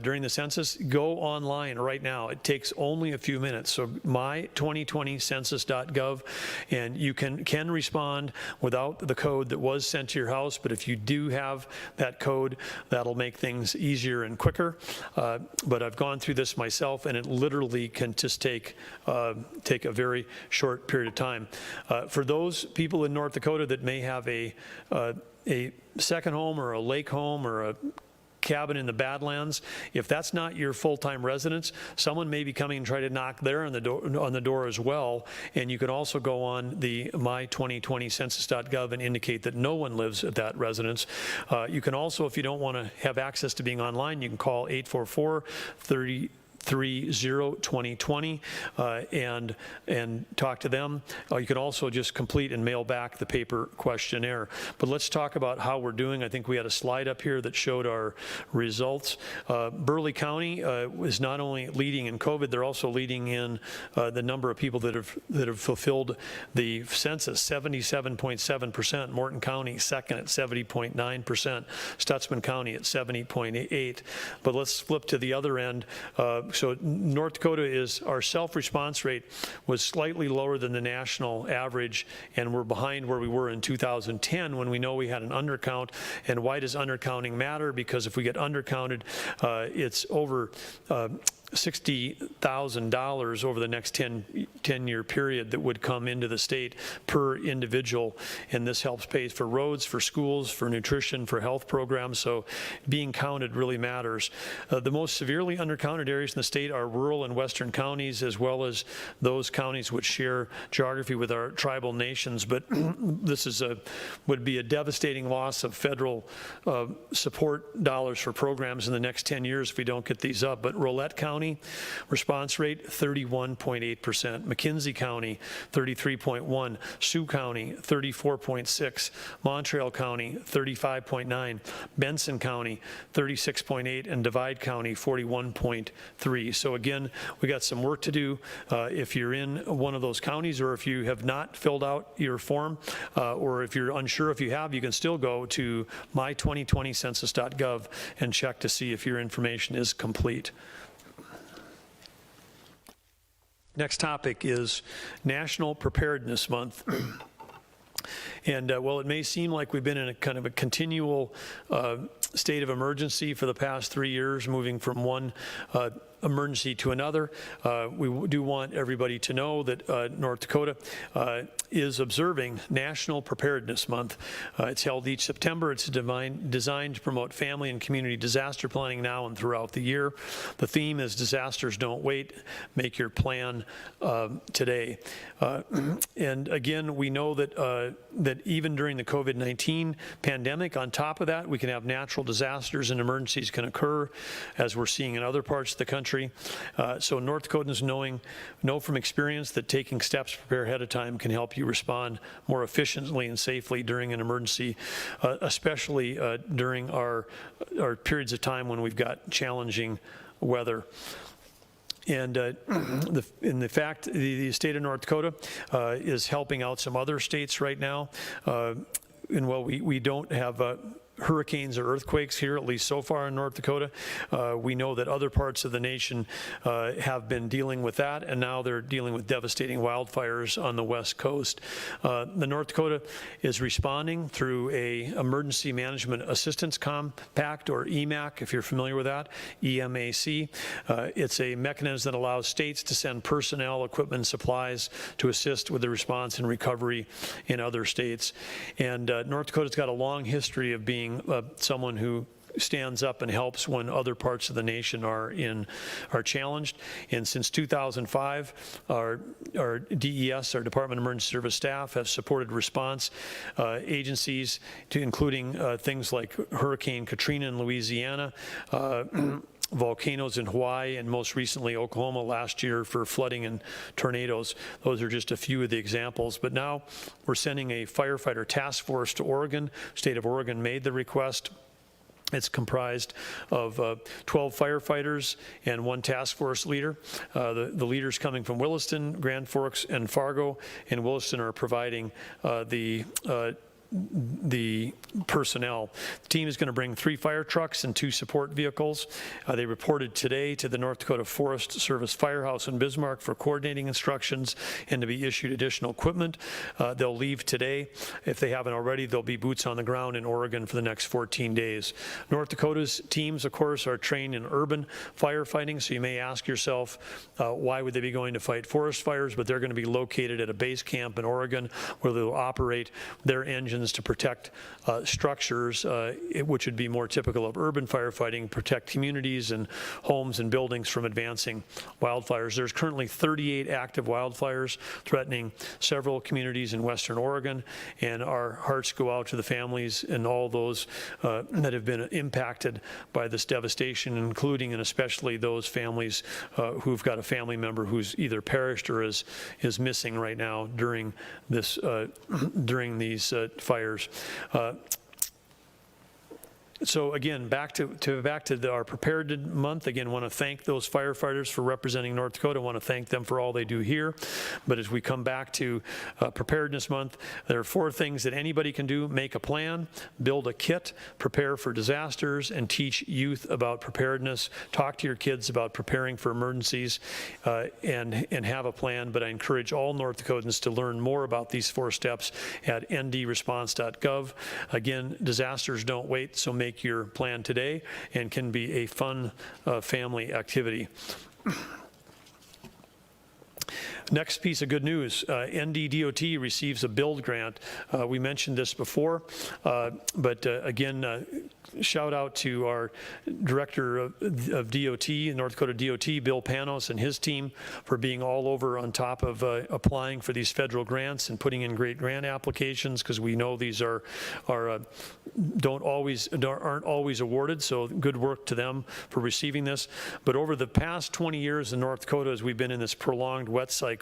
Speaker 1: during the census, go online right now. It takes only a few minutes. So my2020census.gov, and you can respond without the code that was sent to your house. But if you do have that code, that'll make things easier and quicker. But I've gone through this myself, and it literally can just take a very short period of time. For those people in North Dakota that may have a second home or a lake home or a cabin in the Badlands, if that's not your full-time residence, someone may be coming and try to knock there on the door as well. And you can also go on the my2020census.gov and indicate that no one lives at that residence. You can also, if you don't want to have access to being online, you can call 844-30-2020 and talk to them. You can also just complete and mail back the paper questionnaire. But let's talk about how we're doing. I think we had a slide up here that showed our results. Burley County is not only leading in COVID, they're also leading in the number of people that have fulfilled the census, 77.7%. Morton County second at 70.9%. Stutzman County at 70.8%. But let's flip to the other end. So North Dakota our self-response rate was slightly lower than the national average, and we're behind where we were in 2010 when we know we had an undercount. And why does undercounting matter? Because if we get undercounted, it's over $60,000 over the next 10-year period that would come into the state per individual, and this helps pay for roads, for schools, for nutrition, for health programs, so being counted really matters. The most severely undercounted areas in the state are rural and western counties, as well as those counties which share geography with our tribal nations, but this would be a devastating loss of federal support dollars for programs in the next 10 years if we don't get these up. But Rolette County, response rate 31.8%, McKenzie County 33.1%, Sioux County 34.6%, Montreal County 35.9%, Benson County 36.8%, and Divide County 41.3%. So again, we got some work to do. If you're in one of those counties, or if you have not filled out your form, or if you're unsure if you have, you can still go to my2020census.gov and check to see if your information is complete. Next topic is National Preparedness Month. And while it may seem like we've been in a kind of a continual state of emergency for the past 3 years, moving from one emergency to another, we do want everybody to know that North Dakota is observing National Preparedness Month. It's held each September. It's designed to promote family and community disaster planning now and throughout the year. The theme is disasters don't wait, make your plan today. And again, we know that that even during the COVID-19 pandemic, on top of that, we can have natural disasters and emergencies can occur, as we're seeing in other parts of the country. So North Dakotans know from experience that taking steps to prepare ahead of time can help you respond more efficiently and safely during an emergency, especially during our periods of time when we've got challenging weather. And the state of North Dakota is helping out some other states right now. And while we don't have hurricanes or earthquakes here, at least so far in North Dakota, we know that other parts of the nation have been dealing with that, and now they're dealing with devastating wildfires on the West Coast. The North Dakota is responding through a Emergency Management Assistance Compact, or EMAC, if you're familiar with that, EMAC. It's a mechanism that allows states to send personnel, equipment, and supplies to assist with the response and recovery in other states. And North Dakota's got a long history of being someone who stands up and helps when other parts of the nation are challenged. And since 2005, our DES, our Department of Emergency Service staff, have supported response agencies, including things like Hurricane Katrina in Louisiana, volcanoes in Hawaii, and most recently Oklahoma last year for flooding and tornadoes. Those are just a few of the examples. But now we're sending a firefighter task force to Oregon. State of Oregon made the request. It's comprised of 12 firefighters and 1 task force leader. The leaders coming from Williston, Grand Forks, and Fargo, and Williston are providing the personnel. The team is going to bring 3 fire trucks and 2 support vehicles. They reported today to the North Dakota Forest Service Firehouse in Bismarck for coordinating instructions and to be issued additional equipment. They'll leave today. If they haven't already, there'll be boots on the ground in Oregon for the next 14 days. North Dakota's teams, of course, are trained in urban firefighting, so you may ask yourself, why would they be going to fight forest fires? But they're going to be located at a base camp in Oregon where they'll operate their engines to protect structures, which would be more typical of urban firefighting, protect communities and homes and buildings from advancing wildfires. There's currently 38 active wildfires threatening several communities in Western Oregon, and our hearts go out to the families and all those that have been impacted by this devastation, including and especially those families who've got a family member who's either perished or is missing right now during this during these fires. So again, back to our preparedness month. Again, want to thank those firefighters for representing North Dakota. Want to thank them for all they do here. But as we come back to preparedness month, there are 4 things that anybody can do: make a plan, build a kit, prepare for disasters, and teach youth about preparedness. Talk to your kids about preparing for emergencies, and have a plan. But I encourage all North Dakotans to learn more about these 4 steps at ndresponse.gov. Again, disasters don't wait, so make your plan today, and can be a fun family activity. Next piece of good news, NDDOT receives a build grant. We mentioned this before, but again, shout out to our director of DOT, North Dakota DOT, Bill Panos, and his team for being all over on top of applying for these federal grants and putting in great grant applications, because we know these aren't always awarded. So good work to them for receiving this. But over the past 20 years in North Dakota, as we've been in this prolonged wet cycle,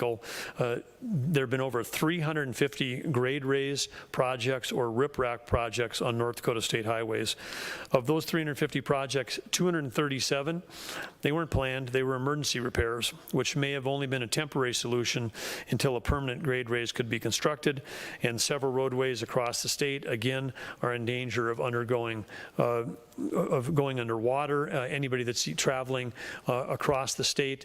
Speaker 1: there have been over 350 grade raise projects or riprap projects on North Dakota state highways. Of those 350 projects, 237, they weren't planned, they were emergency repairs, which may have only been a temporary solution until a permanent grade raise could be constructed. And several roadways across the state, again, are in danger of going underwater. Anybody that's traveling across the state,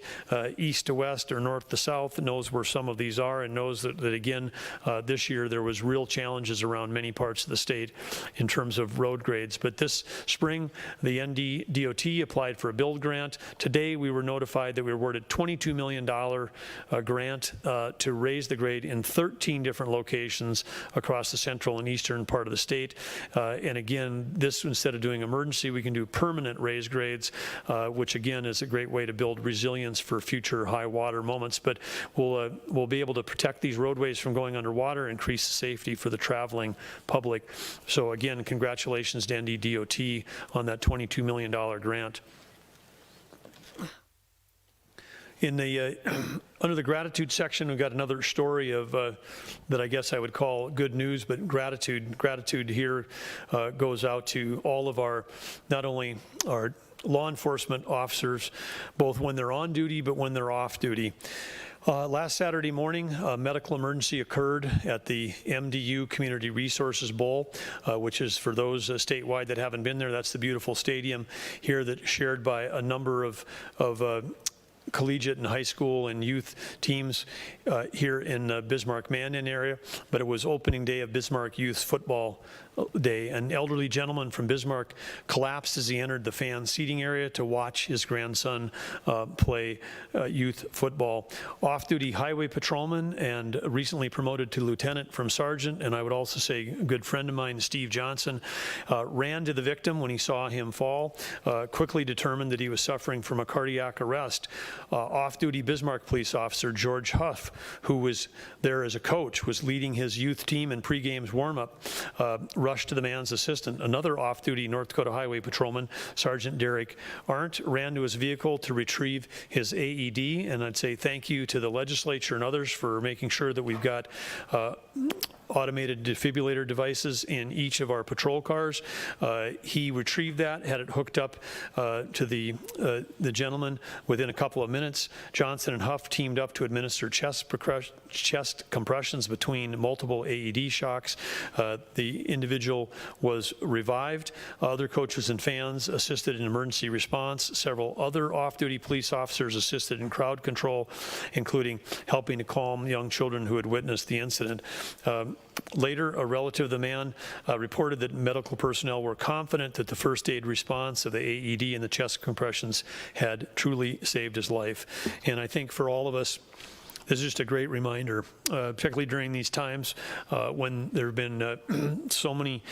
Speaker 1: east to west or north to south, knows where some of these are, and knows that again, this year there was real challenges around many parts of the state in terms of road grades. But this spring, the NDDOT applied for a build grant. Today, we were notified that we were awarded $22 million grant to raise the grade in 13 different locations across the central and eastern part of the state. And again, this, instead of doing emergency, we can do permanent raise grades, which again is a great way to build resilience for future high water moments. But we'll be able to protect these roadways from going underwater, increase the safety for the traveling public. So again, congratulations to NDDOT on that $22 million grant. In the under the gratitude section, we've got another story of that I guess I would call good news, but gratitude. Gratitude here goes out to all of our, not only our law enforcement officers, both when they're on duty, but when they're off duty. Last Saturday morning, a medical emergency occurred at the MDU Community Resources Bowl, which is, for those statewide that haven't been there, that's the beautiful stadium here that's shared by a number of collegiate and high school and youth teams here in Bismarck-Mandan area. But it was opening day of Bismarck Youth Football Day. An elderly gentleman from Bismarck collapsed as he entered the fan seating area to watch his grandson play youth football. Off-duty highway patrolman and recently promoted to lieutenant from sergeant, and I would also say a good friend of mine, Steve Johnson, ran to the victim when he saw him fall, quickly determined that he was suffering from a cardiac arrest. Off-duty Bismarck police officer George Huff, who was there as a coach, was leading his youth team in pre-game's warm-up, rushed to the man's assistant. Another off-duty North Dakota Highway Patrolman, Sergeant Derek Arndt, ran to his vehicle to retrieve his AED, and I'd say thank you to the legislature and others for making sure that we've got automated defibrillator devices in each of our patrol cars. He retrieved that, had it hooked up to the gentleman within a couple of minutes. Johnson and Huff teamed up to administer chest compressions between multiple AED shocks. The individual was revived. Other coaches and fans assisted in emergency response. Several other off-duty police officers assisted in crowd control, including helping to calm young children who had witnessed the incident. Later, a relative of the man reported that medical personnel were confident that the first aid response of the AED and the chest compressions had truly saved his life. And I think for all of us, this is just a great reminder, particularly during these times when there have been so many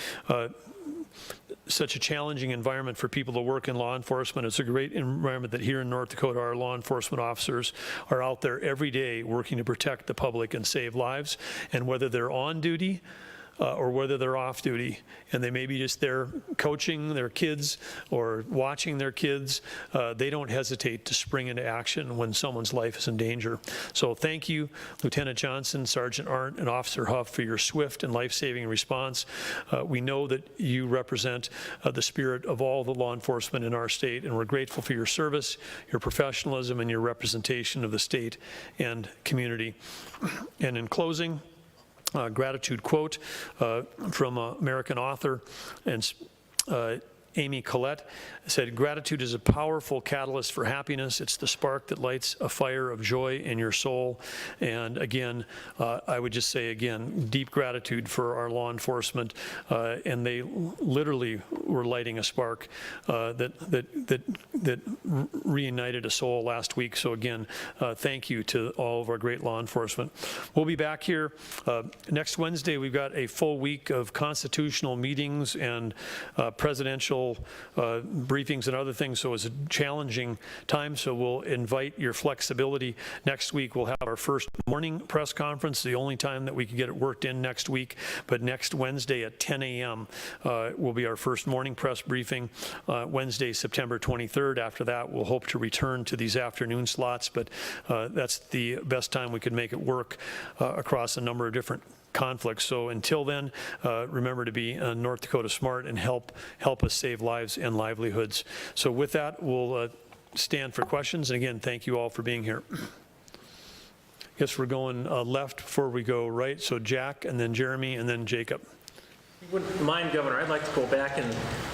Speaker 1: such a challenging environment for people to work in law enforcement. It's a great environment that here in North Dakota, our law enforcement officers are out there every day working to protect the public and save lives. And whether they're on duty or whether they're off duty, and they may be just there coaching their kids or watching their kids, they don't hesitate to spring into action when someone's life is in danger. So thank you, Lieutenant Johnson, Sergeant Arndt, and Officer Huff, for your swift and life-saving response. We know that you represent the spirit of all the law enforcement in our state, and we're grateful for your service, your professionalism, and your representation of the state and community. And in closing, gratitude quote from an American author and Amy Collette said, "Gratitude is a powerful catalyst for happiness. It's the spark that lights a fire of joy in your soul." And again, I would just say again, deep gratitude for our law enforcement, and they literally were lighting a spark that reunited a soul last week. So again, thank you to all of our great law enforcement. We'll be back here next Wednesday. We've got a full week of constitutional meetings and presidential briefings and other things, so it's a challenging time, so we'll invite your flexibility. Next week we'll have our first morning press conference, the only time that we could get it worked in next week, but next Wednesday at 10 a.m. Will be our first morning press briefing, Wednesday, September 23rd. After that, we'll hope to return to these afternoon slots, but that's the best time we could make it work across a number of different conflicts. So until then, remember to be North Dakota smart and help us save lives and livelihoods. So with that, we'll stand for questions. And again, thank you all for being here. Guess we're going left before we go right. So Jack, and then Jeremy, and then Jacob.
Speaker 2: If you wouldn't mind, Governor, I'd like to go back in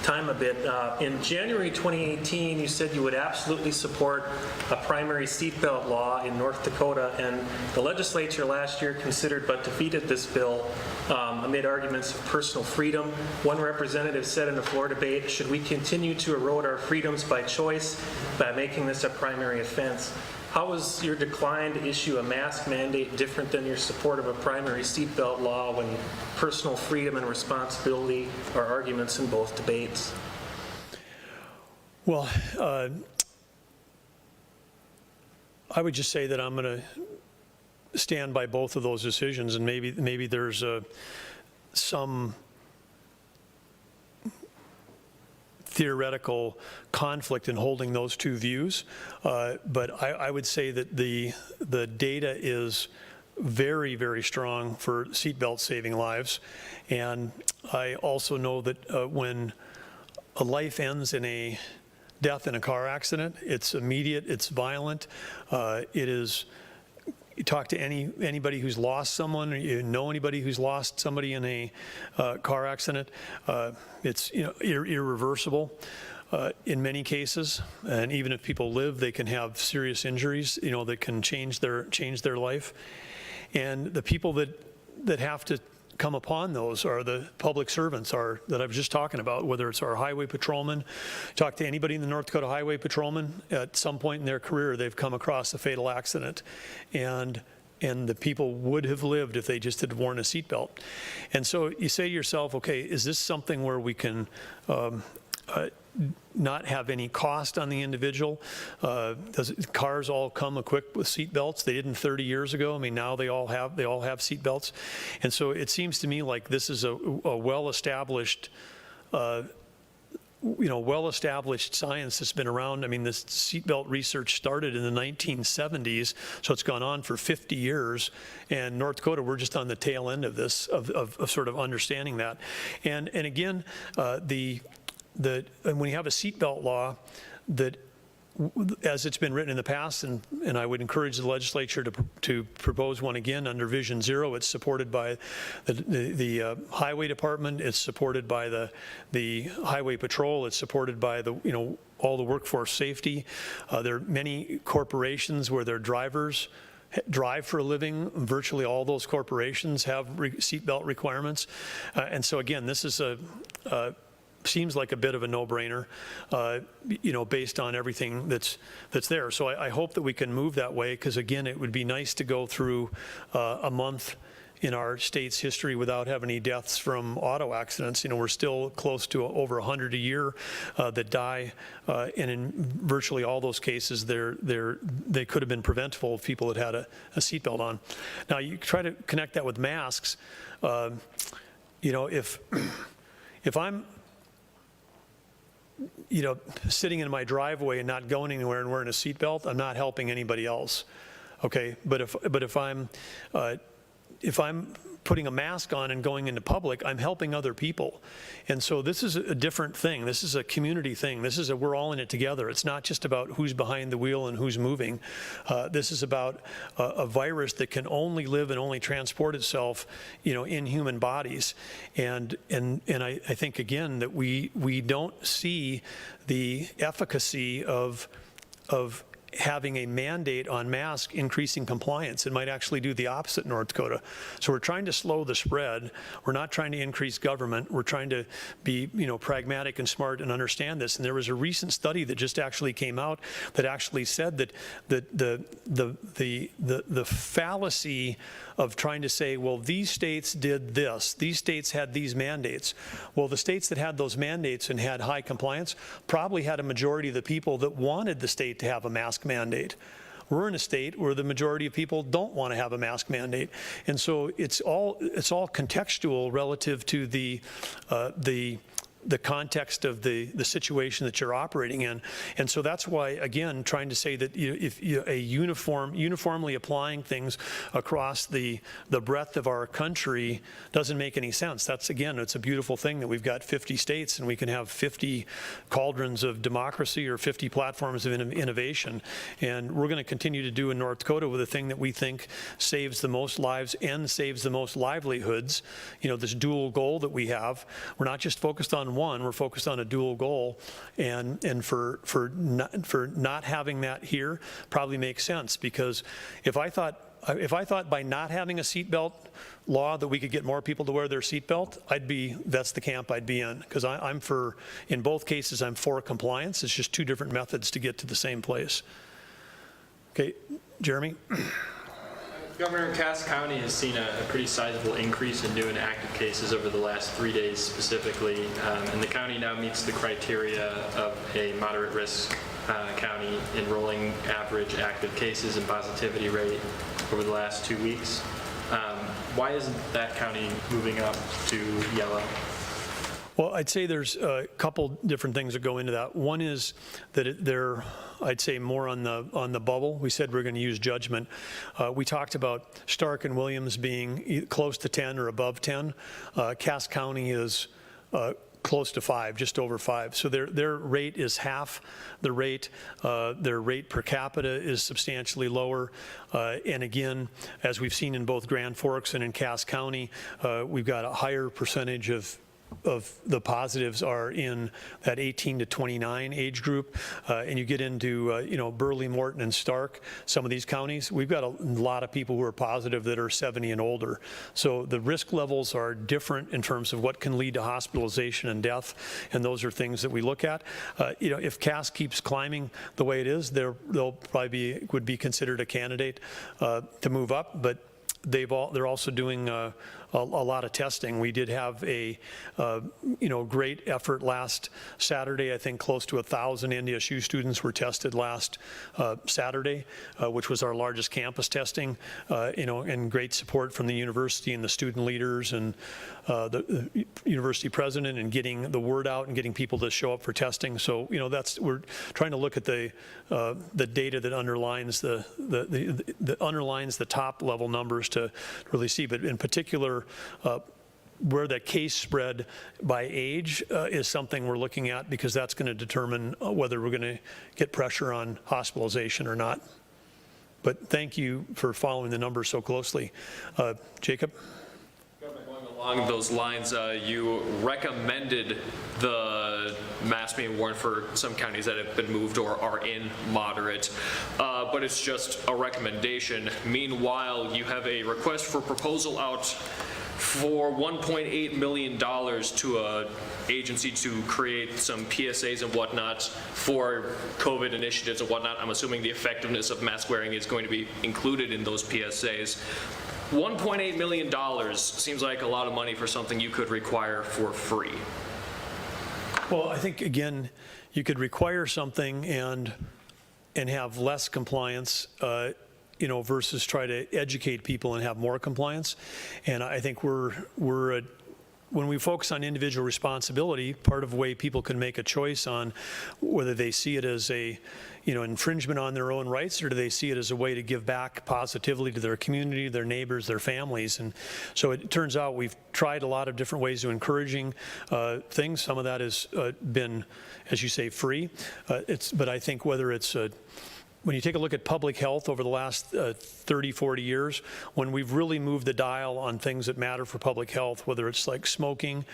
Speaker 2: time a bit. In January 2018, you said you would absolutely support a primary seatbelt law in North Dakota, and the legislature last year considered but defeated this bill amid arguments of personal freedom. One representative said in a floor debate, "Should we continue to erode our freedoms by choice by making this a primary offense?" How is your decline to issue a mask mandate different than your support of a primary seatbelt law when personal freedom and responsibility are arguments in both debates?
Speaker 1: Well, I would just say that I'm going to stand by both of those decisions, and maybe there's some theoretical conflict in holding those two views, but I would say that the data is very, very strong for seatbelt saving lives. And I also know that when a life ends in a death in a car accident, it's immediate, it's violent, it is. You talk to anybody who's lost someone, or you know anybody who's lost somebody in a car accident, it's irreversible in many cases. And even if people live, they can have serious injuries, that can change their life. And the people that have to come upon those are the public servants that I was just talking about, whether it's our highway patrolmen. Talk to anybody in the North Dakota Highway Patrolmen, at some point in their career they've come across a fatal accident, and the people would have lived if they just had worn a seatbelt. And so you say to yourself, okay, is this something where we can not have any cost on the individual? Cars all come equipped with seat belts? They didn't 30 years ago. I mean, now they all have seat belts. And so it seems to me like this is a well-established well-established science that's been around. I mean, this seatbelt research started in the 1970s, so it's gone on for 50 years. And North Dakota, we're just on the tail end of this, of sort of understanding that. And again, and when you have a seatbelt law that, as it's been written in the past, and I would encourage the legislature to propose one again under Vision Zero. It's supported by the Highway Department. It's supported by the Highway Patrol. It's supported by all the workforce safety. There are many corporations where their drivers drive for a living. Virtually all those corporations have seatbelt requirements, and so again, this is seems like a bit of a no-brainer, based on everything that's there. So I hope that we can move that way, because again, it would be nice to go through a month in our state's history without having any deaths from auto accidents. We're still close to over 100 a year that die, and in virtually all those cases, they could have been preventable if people had a seatbelt on. Now, you try to connect that with masks. if I'm, sitting in my driveway and not going anywhere and wearing a seatbelt, I'm not helping anybody else. Okay, but if I'm putting a mask on and going into public, I'm helping other people. And so this is a different thing. This is a community thing. This is we're all in it together. It's not just about who's behind the wheel and who's moving. This is about a virus that can only live and only transport itself, in human bodies. And I think, again, that we don't see the efficacy of having a mandate on masks increasing compliance. It might actually do the opposite in North Dakota. So we're trying to slow the spread. We're not trying to increase government. We're trying to be, pragmatic and smart and understand this. And there was a recent study that just actually came out that actually said that the fallacy of trying to say, well, these states did this, these states had these mandates. Well, the states that had those mandates and had high compliance probably had a majority of the people that wanted the state to have a mask mandate. We're in a state where the majority of people don't want to have a mask mandate. And so it's all contextual relative to the context of the situation that you're operating in. And so that's why, again, trying to say that if uniformly applying things across the breadth of our country doesn't make any sense. That's, again, it's a beautiful thing that we've got 50 states and we can have 50 cauldrons of democracy or 50 platforms of innovation. And we're going to continue to do in North Dakota with the thing that we think saves the most lives and saves the most livelihoods. This dual goal that we have. We're not just focused on one, we're focused on a dual goal, and for not having that here probably makes sense, because if I thought by not having a seatbelt law that we could get more people to wear their seatbelt, that's the camp I'd be in, because in both cases I'm for compliance. It's just two different methods to get to the same place. Okay, Jeremy?
Speaker 3: Governor, Cass County has seen a pretty sizable increase in new and active cases over the last 3 days specifically, and the county now meets the criteria of a moderate risk county, enrolling average active cases and positivity rate over the last 2 weeks. Why isn't that county moving up to yellow?
Speaker 1: Well, I'd say there's a couple different things that go into that. One is that they're, I'd say, more on the bubble. We said we're going to use judgment. We talked about Stark and Williams being close to 10 or above 10. Cass County is close to 5, just over 5. So their rate is half the rate. Their rate per capita is substantially lower. And again, as we've seen in both Grand Forks and in Cass County, we've got a higher percentage of the positives are in that 18 to 29 age group, and you get into Burley, Morton, and Stark, some of these counties, we've got a lot of people who are positive that are 70 and older. So the risk levels are different in terms of what can lead to hospitalization and death, and those are things that we look at. If Cass keeps climbing the way it is, they'll probably would be considered a candidate to move up, but they're also doing a lot of testing. We did have a great effort last Saturday. I think close to 1,000 NDSU students were tested last Saturday, which was our largest campus testing. And great support from the university and the student leaders and the university president, and getting the word out and getting people to show up for testing. So we're trying to look at the data that underlines underlines the top level numbers to really see. But in particular, where the case spread by age is something we're looking at, because that's going to determine whether we're going to get pressure on hospitalization or not. But thank you for following the numbers so closely. Jacob?
Speaker 4: Going along those lines, you recommended the mask being worn for some counties that have been moved or are in moderate, but it's just a recommendation. Meanwhile, you have a request for proposal out for $1.8 million to an agency to create some PSAs and whatnot for COVID initiatives and whatnot. I'm assuming the effectiveness of mask wearing is going to be included in those PSAs. $1.8 million seems like a lot of money for something you could require for free.
Speaker 1: Well, I think, again, you could require something and have less compliance, versus try to educate people and have more compliance. And I think we're when we focus on individual responsibility, part of the way people can make a choice on whether they see it as a, infringement on their own rights, or do they see it as a way to give back positively to their community, their neighbors, their families. And so it turns out we've tried a lot of different ways of encouraging things. Some of that has been, as you say, free. But I think whether it's when you take a look at public health over the last 30, 40 years, when we've really moved the dial on things that matter for public health, whether it's like smoking,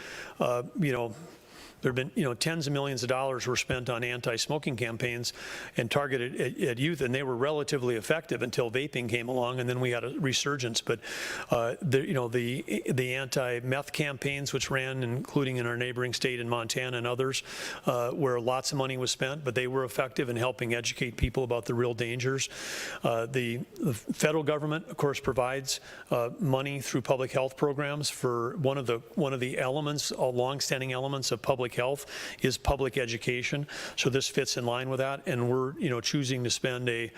Speaker 1: there have been, tens of millions of dollars were spent on anti-smoking campaigns and targeted at youth, and they were relatively effective until vaping came along, and then we had a resurgence. But the anti-meth campaigns, which ran, including in our neighboring state in Montana and others, where lots of money was spent, but they were effective in helping educate people about the real dangers. The federal government, of course, provides money through public health programs for one of the elements, longstanding elements of public health is public education. So this fits in line with that, and we're choosing to spend a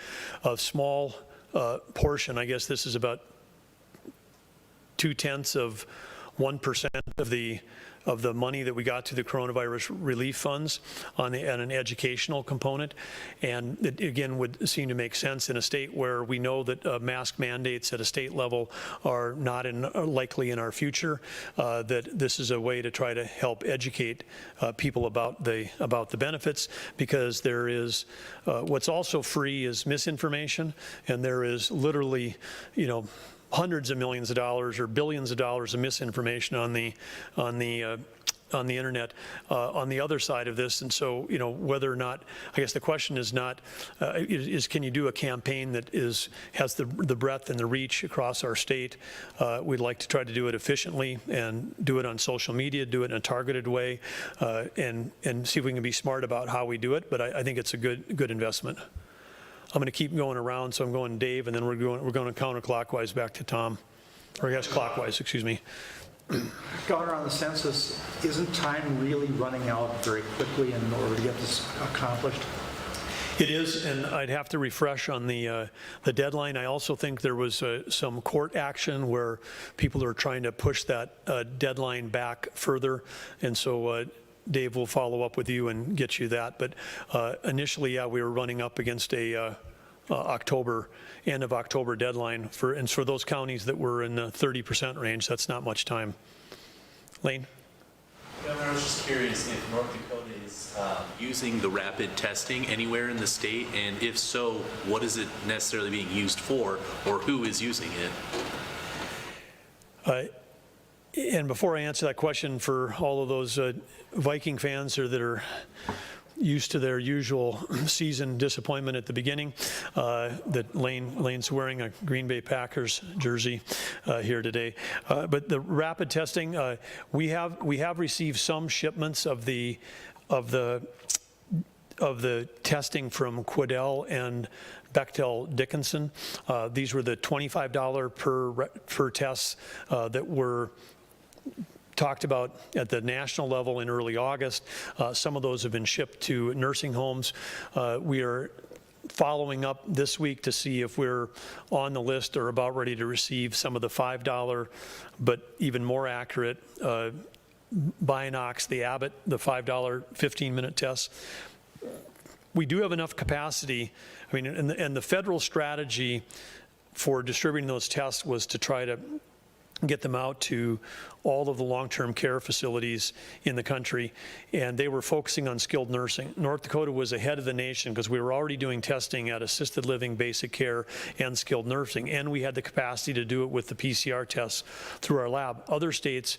Speaker 1: small portion. I guess this is about 0.2% of the money that we got to the coronavirus relief funds on an educational component. And it, again, would seem to make sense in a state where we know that mask mandates at a state level are not likely in our future, that this is a way to try to help educate people about the benefits, because there is, what's also free is misinformation, and there is literally, hundreds of millions of dollars or billions of dollars of misinformation on the internet on the other side of this. And so, whether or not, I guess the question is not, can you do a campaign that has the breadth and the reach across our state? We'd like to try to do it efficiently and do it on social media, do it in a targeted way, and see if we can be smart about how we do it. But I think it's a good investment. I'm going to keep going around, so I'm going Dave, and then we're going counterclockwise back to Tom, or I guess clockwise, excuse me.
Speaker 5: Governor, on the census, isn't time really running out very quickly in order to get this accomplished?
Speaker 1: It is, and I'd have to refresh on the deadline. I also think there was some court action where people are trying to push that deadline back further, and so Dave will follow up with you and get you that. But initially, yeah, we were running up against a end of October deadline and for those counties that were in the 30% range, that's not much time. Lane?
Speaker 6: Governor, I was just curious if North Dakota is using the rapid testing anywhere in the state, and if so, what is it necessarily being used for, or who is using it?
Speaker 1: And before I answer that question, for all of those Viking fans that are used to their usual season disappointment at the beginning, that Lane's wearing a Green Bay Packers jersey here today. But the rapid testing, we have received some shipments of the testing from Quidel and Bechdel Dickinson. These were the $25 per test that were talked about at the national level in early August. Some of those have been shipped to nursing homes. We are following up this week to see if we're on the list or about ready to receive some of the $5, but even more accurate Bionox, the Abbott, the $5 15-minute tests. We do have enough capacity. I mean, and the federal strategy for distributing those tests was to try to get them out to all of the long-term care facilities in the country, and they were focusing on skilled nursing. North Dakota was ahead of the nation because we were already doing testing at assisted living, basic care, and skilled nursing, and we had the capacity to do it with the PCR tests through our lab. Other states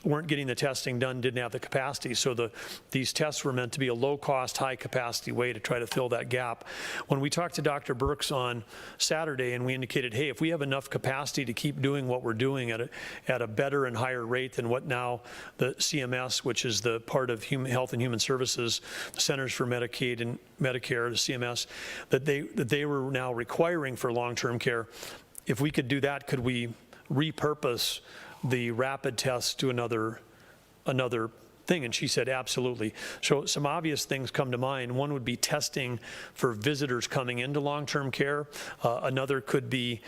Speaker 1: weren't getting the testing done, didn't have the capacity, so these tests were meant to be a low-cost, high-capacity way to try to fill that gap. When we talked to Dr. Birx on Saturday, and we indicated, hey, if we have enough capacity to keep doing what we're doing at a better and higher rate than what now the CMS, which is the part of Health and Human Services, the Centers for Medicaid and Medicare, the CMS, that they were now requiring for long-term care. If we could do that, could we repurpose the rapid test to another thing? And she said, absolutely. So some obvious things come to mind. One would be testing for visitors coming into long-term care. Another could be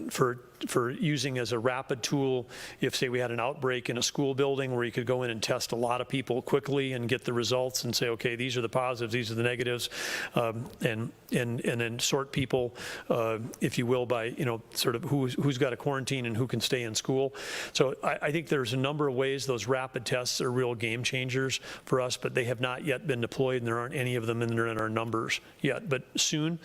Speaker 1: for for using as a rapid tool if, say, we had an outbreak in a school building where you could go in and test a lot of people quickly and get the results and say, okay, these are the positives, these are the negatives, and then sort people, if you will, by, you know, sort of who's got a quarantine and who can stay in school. So I think there's a number of ways those rapid tests are real game changers for us, but they have not yet been deployed, and there aren't any of them in our numbers yet, but soon.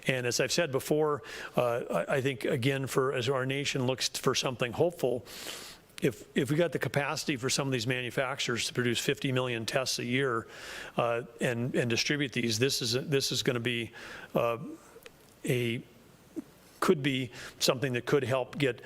Speaker 1: And as I've said before, I think, again, as our nation looks for something hopeful, if we got the capacity for some of these manufacturers to produce 50 million tests a year and distribute these, this is going to be could be something that could help get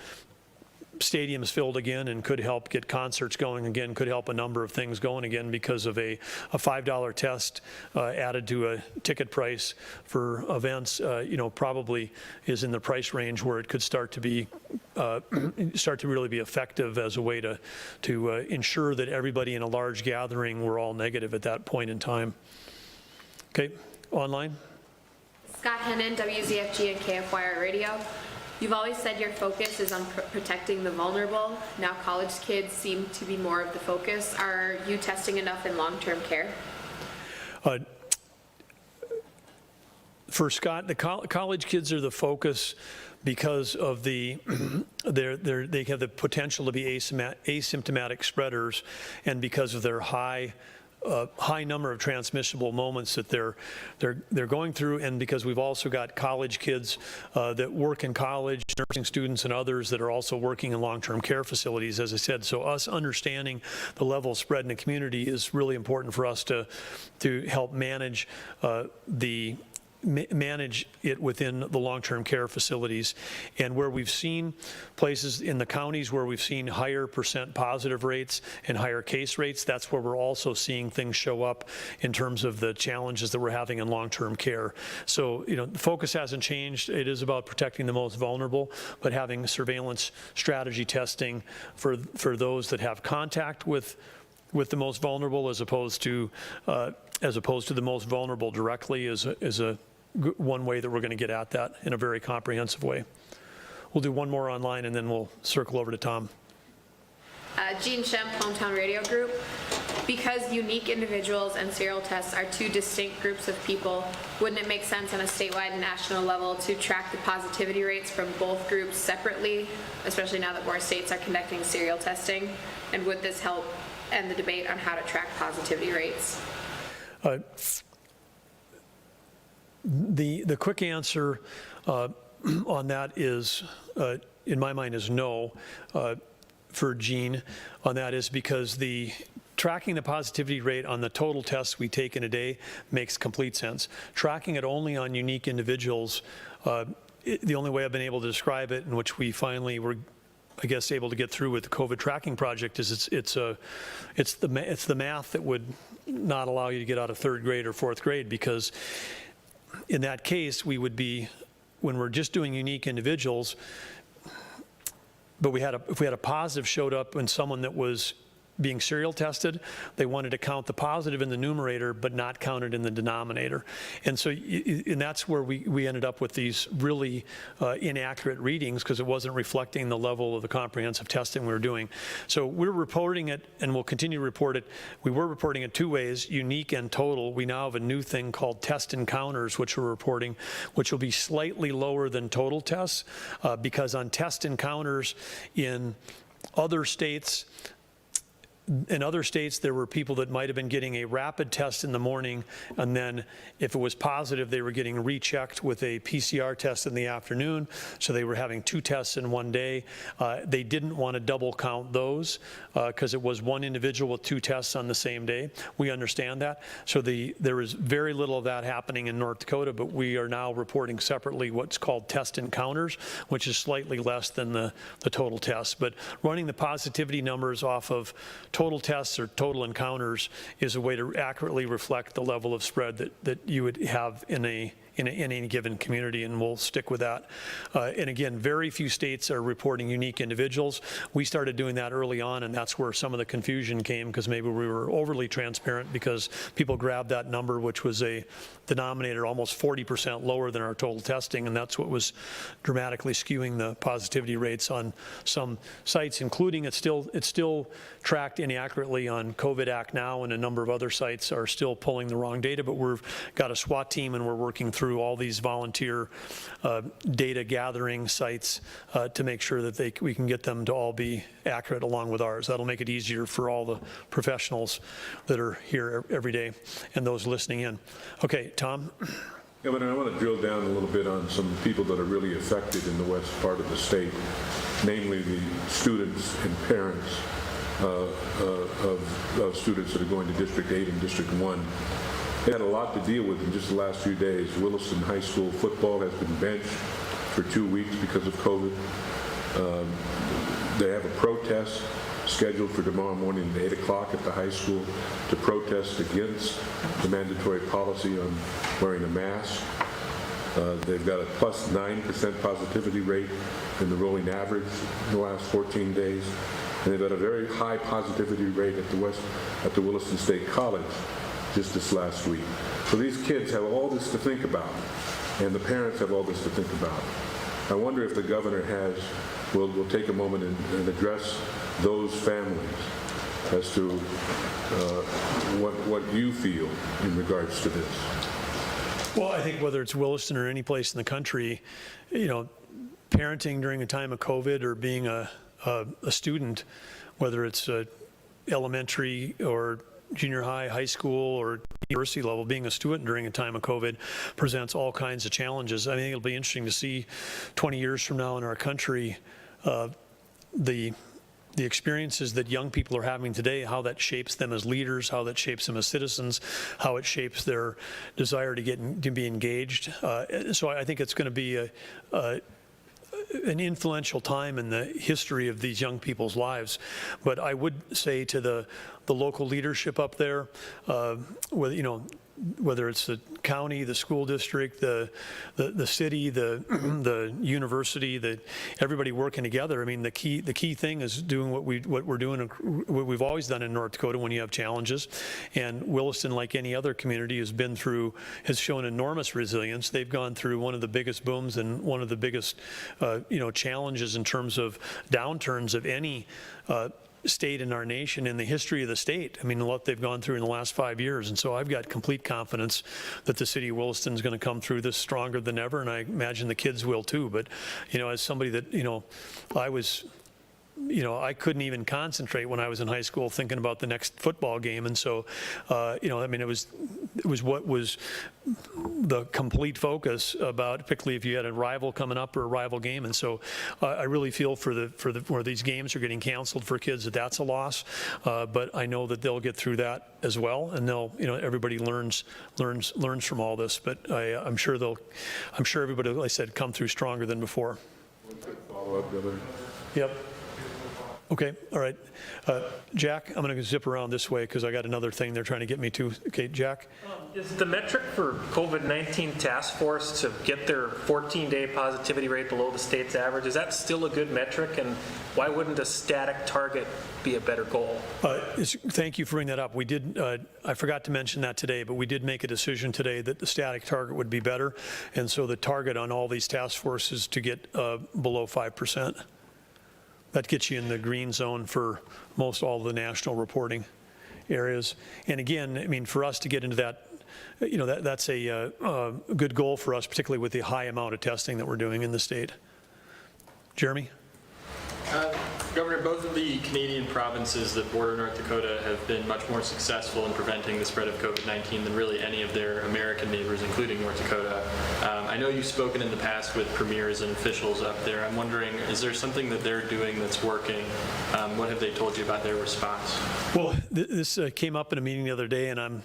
Speaker 1: stadiums filled again and could help get concerts going again, could help a number of things going again, because of a $5 test added to a ticket price for events, you know, probably is in the price range where it could start to really be effective as a way to ensure that everybody in a large gathering were all negative at that point in time. Okay, online.
Speaker 7: Scott Hennon, WZFG and KFYR Radio. You've always said your focus is on protecting the vulnerable. Now college kids seem to be more of the focus. Are you testing enough in long-term care?
Speaker 1: For Scott, the college kids are the focus because of they have the potential to be asymptomatic spreaders, and because of their high number of transmissible moments that they're going through, and because we've also got college kids that work in college, nursing students and others that are also working in long-term care facilities, as I said. So us understanding the level of spread in the community is really important for us to help manage manage it within the long-term care facilities. And where we've seen places in the counties where we've seen higher % positive rates and higher case rates, that's where we're also seeing things show up in terms of the challenges that we're having in long-term care. So, you know, the focus hasn't changed. It is about protecting the most vulnerable, but having surveillance strategy testing for those that have contact with the most vulnerable, as opposed to the most vulnerable directly, is one way that we're going to get at that in a very comprehensive way. We'll do one more online, and then we'll circle over to Tom.
Speaker 7: Jean Shemp, Hometown Radio Group. Because unique individuals and serial tests are two distinct groups of people, wouldn't it make sense on a statewide and national level to track the positivity rates from both groups separately, especially now that more states are conducting serial testing? And would this help end the debate on how to track positivity rates?
Speaker 1: The quick answer on that is, in my mind, is no. For Gene, on that is because tracking the positivity rate on the total tests we take in a day makes complete sense. Tracking it only on unique individuals, the only way I've been able to describe it, in which we finally were, I guess, able to get through with the COVID tracking project, is it's the math that would not allow you to get out of 3rd grade or 4th grade, because in that case we would be, when we're just doing unique individuals, but if we had a positive showed up in someone that was being serial tested, they wanted to count the positive in the numerator but not count it in the denominator. And so and that's where we ended up with these really inaccurate readings, because it wasn't reflecting the level of the comprehensive testing we were doing. So we're reporting it, and we'll continue to report it. We were reporting it 2 ways, unique and total. We now have a new thing called test encounters, which we're reporting, which will be slightly lower than total tests, because on test encounters in other states, there were people that might have been getting a rapid test in the morning, and then if it was positive, they were getting rechecked with a PCR test in the afternoon. So they were having 2 tests in one day. They didn't want to double count those because it was one individual with 2 tests on the same day. We understand that. So there is very little of that happening in North Dakota, but we are now reporting separately what's called test encounters, which is slightly less than the total tests. But running the positivity numbers off of total tests or total encounters is a way to accurately reflect the level of spread that you would have in in any given community, and we'll stick with that. And again, very few states are reporting unique individuals. We started doing that early on, and that's where some of the confusion came, because maybe we were overly transparent because people grabbed that number, which was a denominator almost 40% lower than our total testing, and that's what was dramatically skewing the positivity rates on some sites, including it's still tracked inaccurately on COVID Act Now, and a number of other sites are still pulling the wrong data, but we've got a SWAT team and we're working through all these volunteer data gathering sites to make sure that we can get them to all be accurate along with ours. That'll make it easier for all the professionals that are here every day and those listening in. Okay, Tom?
Speaker 8: Yeah, but I want to drill down a little bit on some people that are really affected in the west part of the state, namely the students and parents of students that are going to District 8 and District 1. They had a lot to deal with in just the last few days. Williston High School football has been benched for 2 weeks because of COVID. They have a protest scheduled for tomorrow morning at 8 o'clock at the high school to protest against the mandatory policy on wearing a mask. They've got a plus 9% positivity rate in the rolling average in the last 14 days. And they've got a very high positivity rate at the Williston State College just this last week. So these kids have all this to think about, and the parents have all this to think about. I wonder if the governor will take a moment and address those families as to what you feel in regards to this.
Speaker 1: Well, I think whether it's Williston or any place in the country, parenting during a time of COVID or being a student, whether it's elementary or junior high, high school, or university level, being a student during a time of COVID presents all kinds of challenges. I think it'll be interesting to see 20 years from now in our country the experiences that young people are having today, how that shapes them as leaders, how that shapes them as citizens, how it shapes their desire to be engaged. So I think it's going to be an influential time in the history of these young people's lives. But I would say to the local leadership up there, whether it's the county, the school district, the city, the university, everybody working together. I mean, the key thing is doing what we're doing, what we've always done in North Dakota when you have challenges. And Williston, like any other community, has shown enormous resilience. They've gone through one of the biggest booms and one of the biggest challenges in terms of downturns of any state in our nation, in the history of the state. I mean, what they've gone through in the last 5 years. And so I've got complete confidence that the city of Williston is going to come through this stronger than ever, and I imagine the kids will too. But, as somebody that, I couldn't even concentrate when I was in high school thinking about the next football game. And so, it was what was the complete focus about, particularly if you had a rival coming up or a rival game. And so I really feel for where these games are getting canceled for kids, that's a loss. But I know that they'll get through that as well. And everybody learns from all this. But I'm sure everybody, like I said, come through stronger than before.
Speaker 8: Follow up, Governor.
Speaker 1: Yep. Okay, all right. Jack, I'm going to zip around this way because I got another thing they're trying to get me to. Okay, Jack?
Speaker 2: Is the metric for COVID-19 task force to get their 14-day positivity rate below the state's average, is that still a good metric? And why wouldn't a static target be a better goal?
Speaker 1: Thank you for bringing that up. We did, I forgot to mention that today, but we did make a decision today that the static target would be better. And so the target on all these task forces to get below 5%. That gets you in the green zone for most all the national reporting areas. And again, I mean, for us to get into that, that's a good goal for us, particularly with the high amount of testing that we're doing in the state. Jeremy?
Speaker 3: Governor, both of the Canadian provinces that border North Dakota have been much more successful in preventing the spread of COVID-19 than really any of their American neighbors, including North Dakota. I know you've spoken in the past with premiers and officials up there. I'm wondering, is there something that they're doing that's working? What have they told you about their response?
Speaker 1: Well, this came up in a meeting the other day, and I'm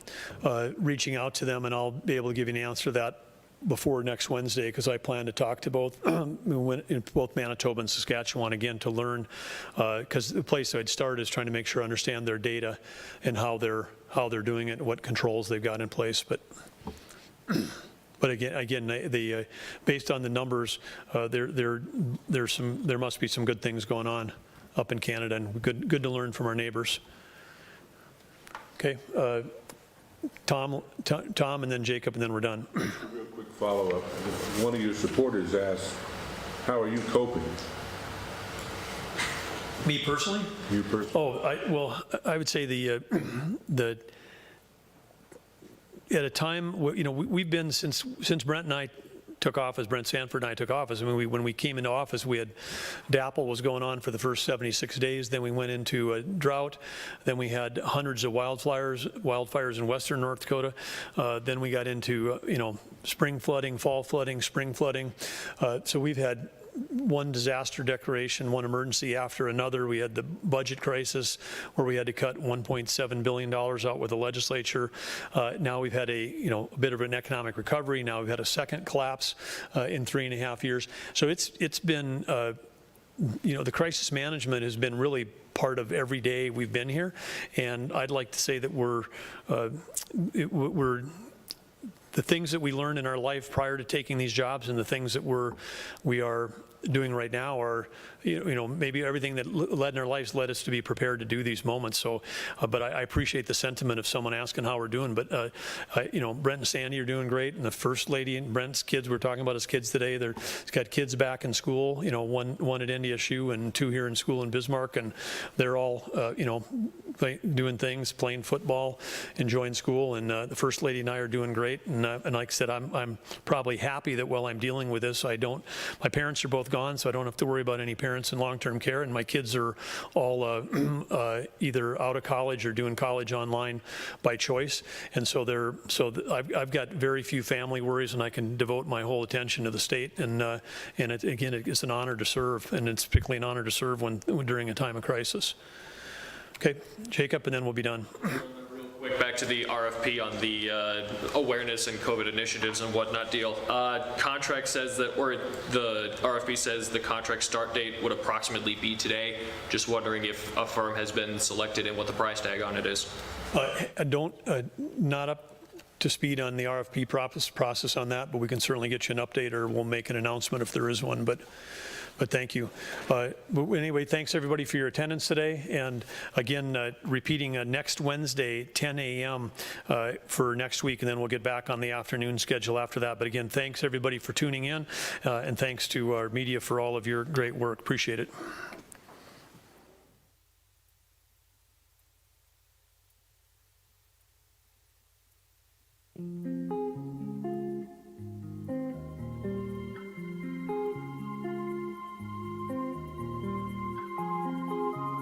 Speaker 1: reaching out to them, and I'll be able to give you an answer to that before next Wednesday, because I plan to talk to both Manitoba and Saskatchewan again to learn, because the place I'd start is trying to make sure I understand their data and how they're doing it, what controls they've got in place. But But again, based on the numbers, there must be some good things going on up in Canada, and good to learn from our neighbors. Okay, Tom, and then Jacob, and then we're done.
Speaker 8: Real quick follow-up. One of your supporters asked, how are you coping?
Speaker 1: Me personally?
Speaker 8: You personally?
Speaker 1: Oh, I would say at a time, we've been since Brent and I took office, Brent Sanford and I took office. I mean, when we came into office, we had DAPL was going on for the first 76 days. Then we went into a drought. Then we had hundreds of wildfires in western North Dakota. Then we got into spring flooding, fall flooding, spring flooding. So we've had one disaster declaration, one emergency after another. We had the budget crisis where we had to cut $1.7 billion out with the legislature. Now we've had a bit of an economic recovery. Now we've had a second collapse in 3.5 years. So it's been the crisis management has been really part of every day we've been here, and I'd like to say that we're the things that we learned in our life prior to taking these jobs and the things that we are doing right now are, maybe everything that led in our lives led us to be prepared to do these moments. So, but I appreciate the sentiment of someone asking how we're doing. But, Brent and Sandy are doing great. And the First Lady and Brent's kids, we're talking about his kids today. He's got kids back in school, one at NDSU and 2 here in school in Bismarck. And they're all, doing things, playing football, enjoying school. And the First Lady and I are doing great. And like I said, I'm probably happy that while I'm dealing with this, my parents are both gone, so I don't have to worry about any parents in long-term care, and my kids are all either out of college or doing college online by choice, and so I've got very few family worries, and I can devote my whole attention to the state, and again, it's an honor to serve, and it's particularly an honor to serve during a time of crisis. Okay, Jacob, and then we'll be done.
Speaker 4: Quick, back to the RFP on the awareness and COVID initiatives and whatnot deal. Contract says that, or the RFP says the contract start date would approximately be today. Just wondering if a firm has been selected and what the price tag on it is.
Speaker 1: Not up to speed on the RFP process on that, but we can certainly get you an update, or we'll make an announcement if there is one. But thank you. But anyway, thanks everybody for your attendance today. And again, repeating next Wednesday, 10 a.m. For next week, and then we'll get back on the afternoon schedule after that. But again, thanks everybody for tuning in, and thanks to our media for all of your great work. Appreciate it.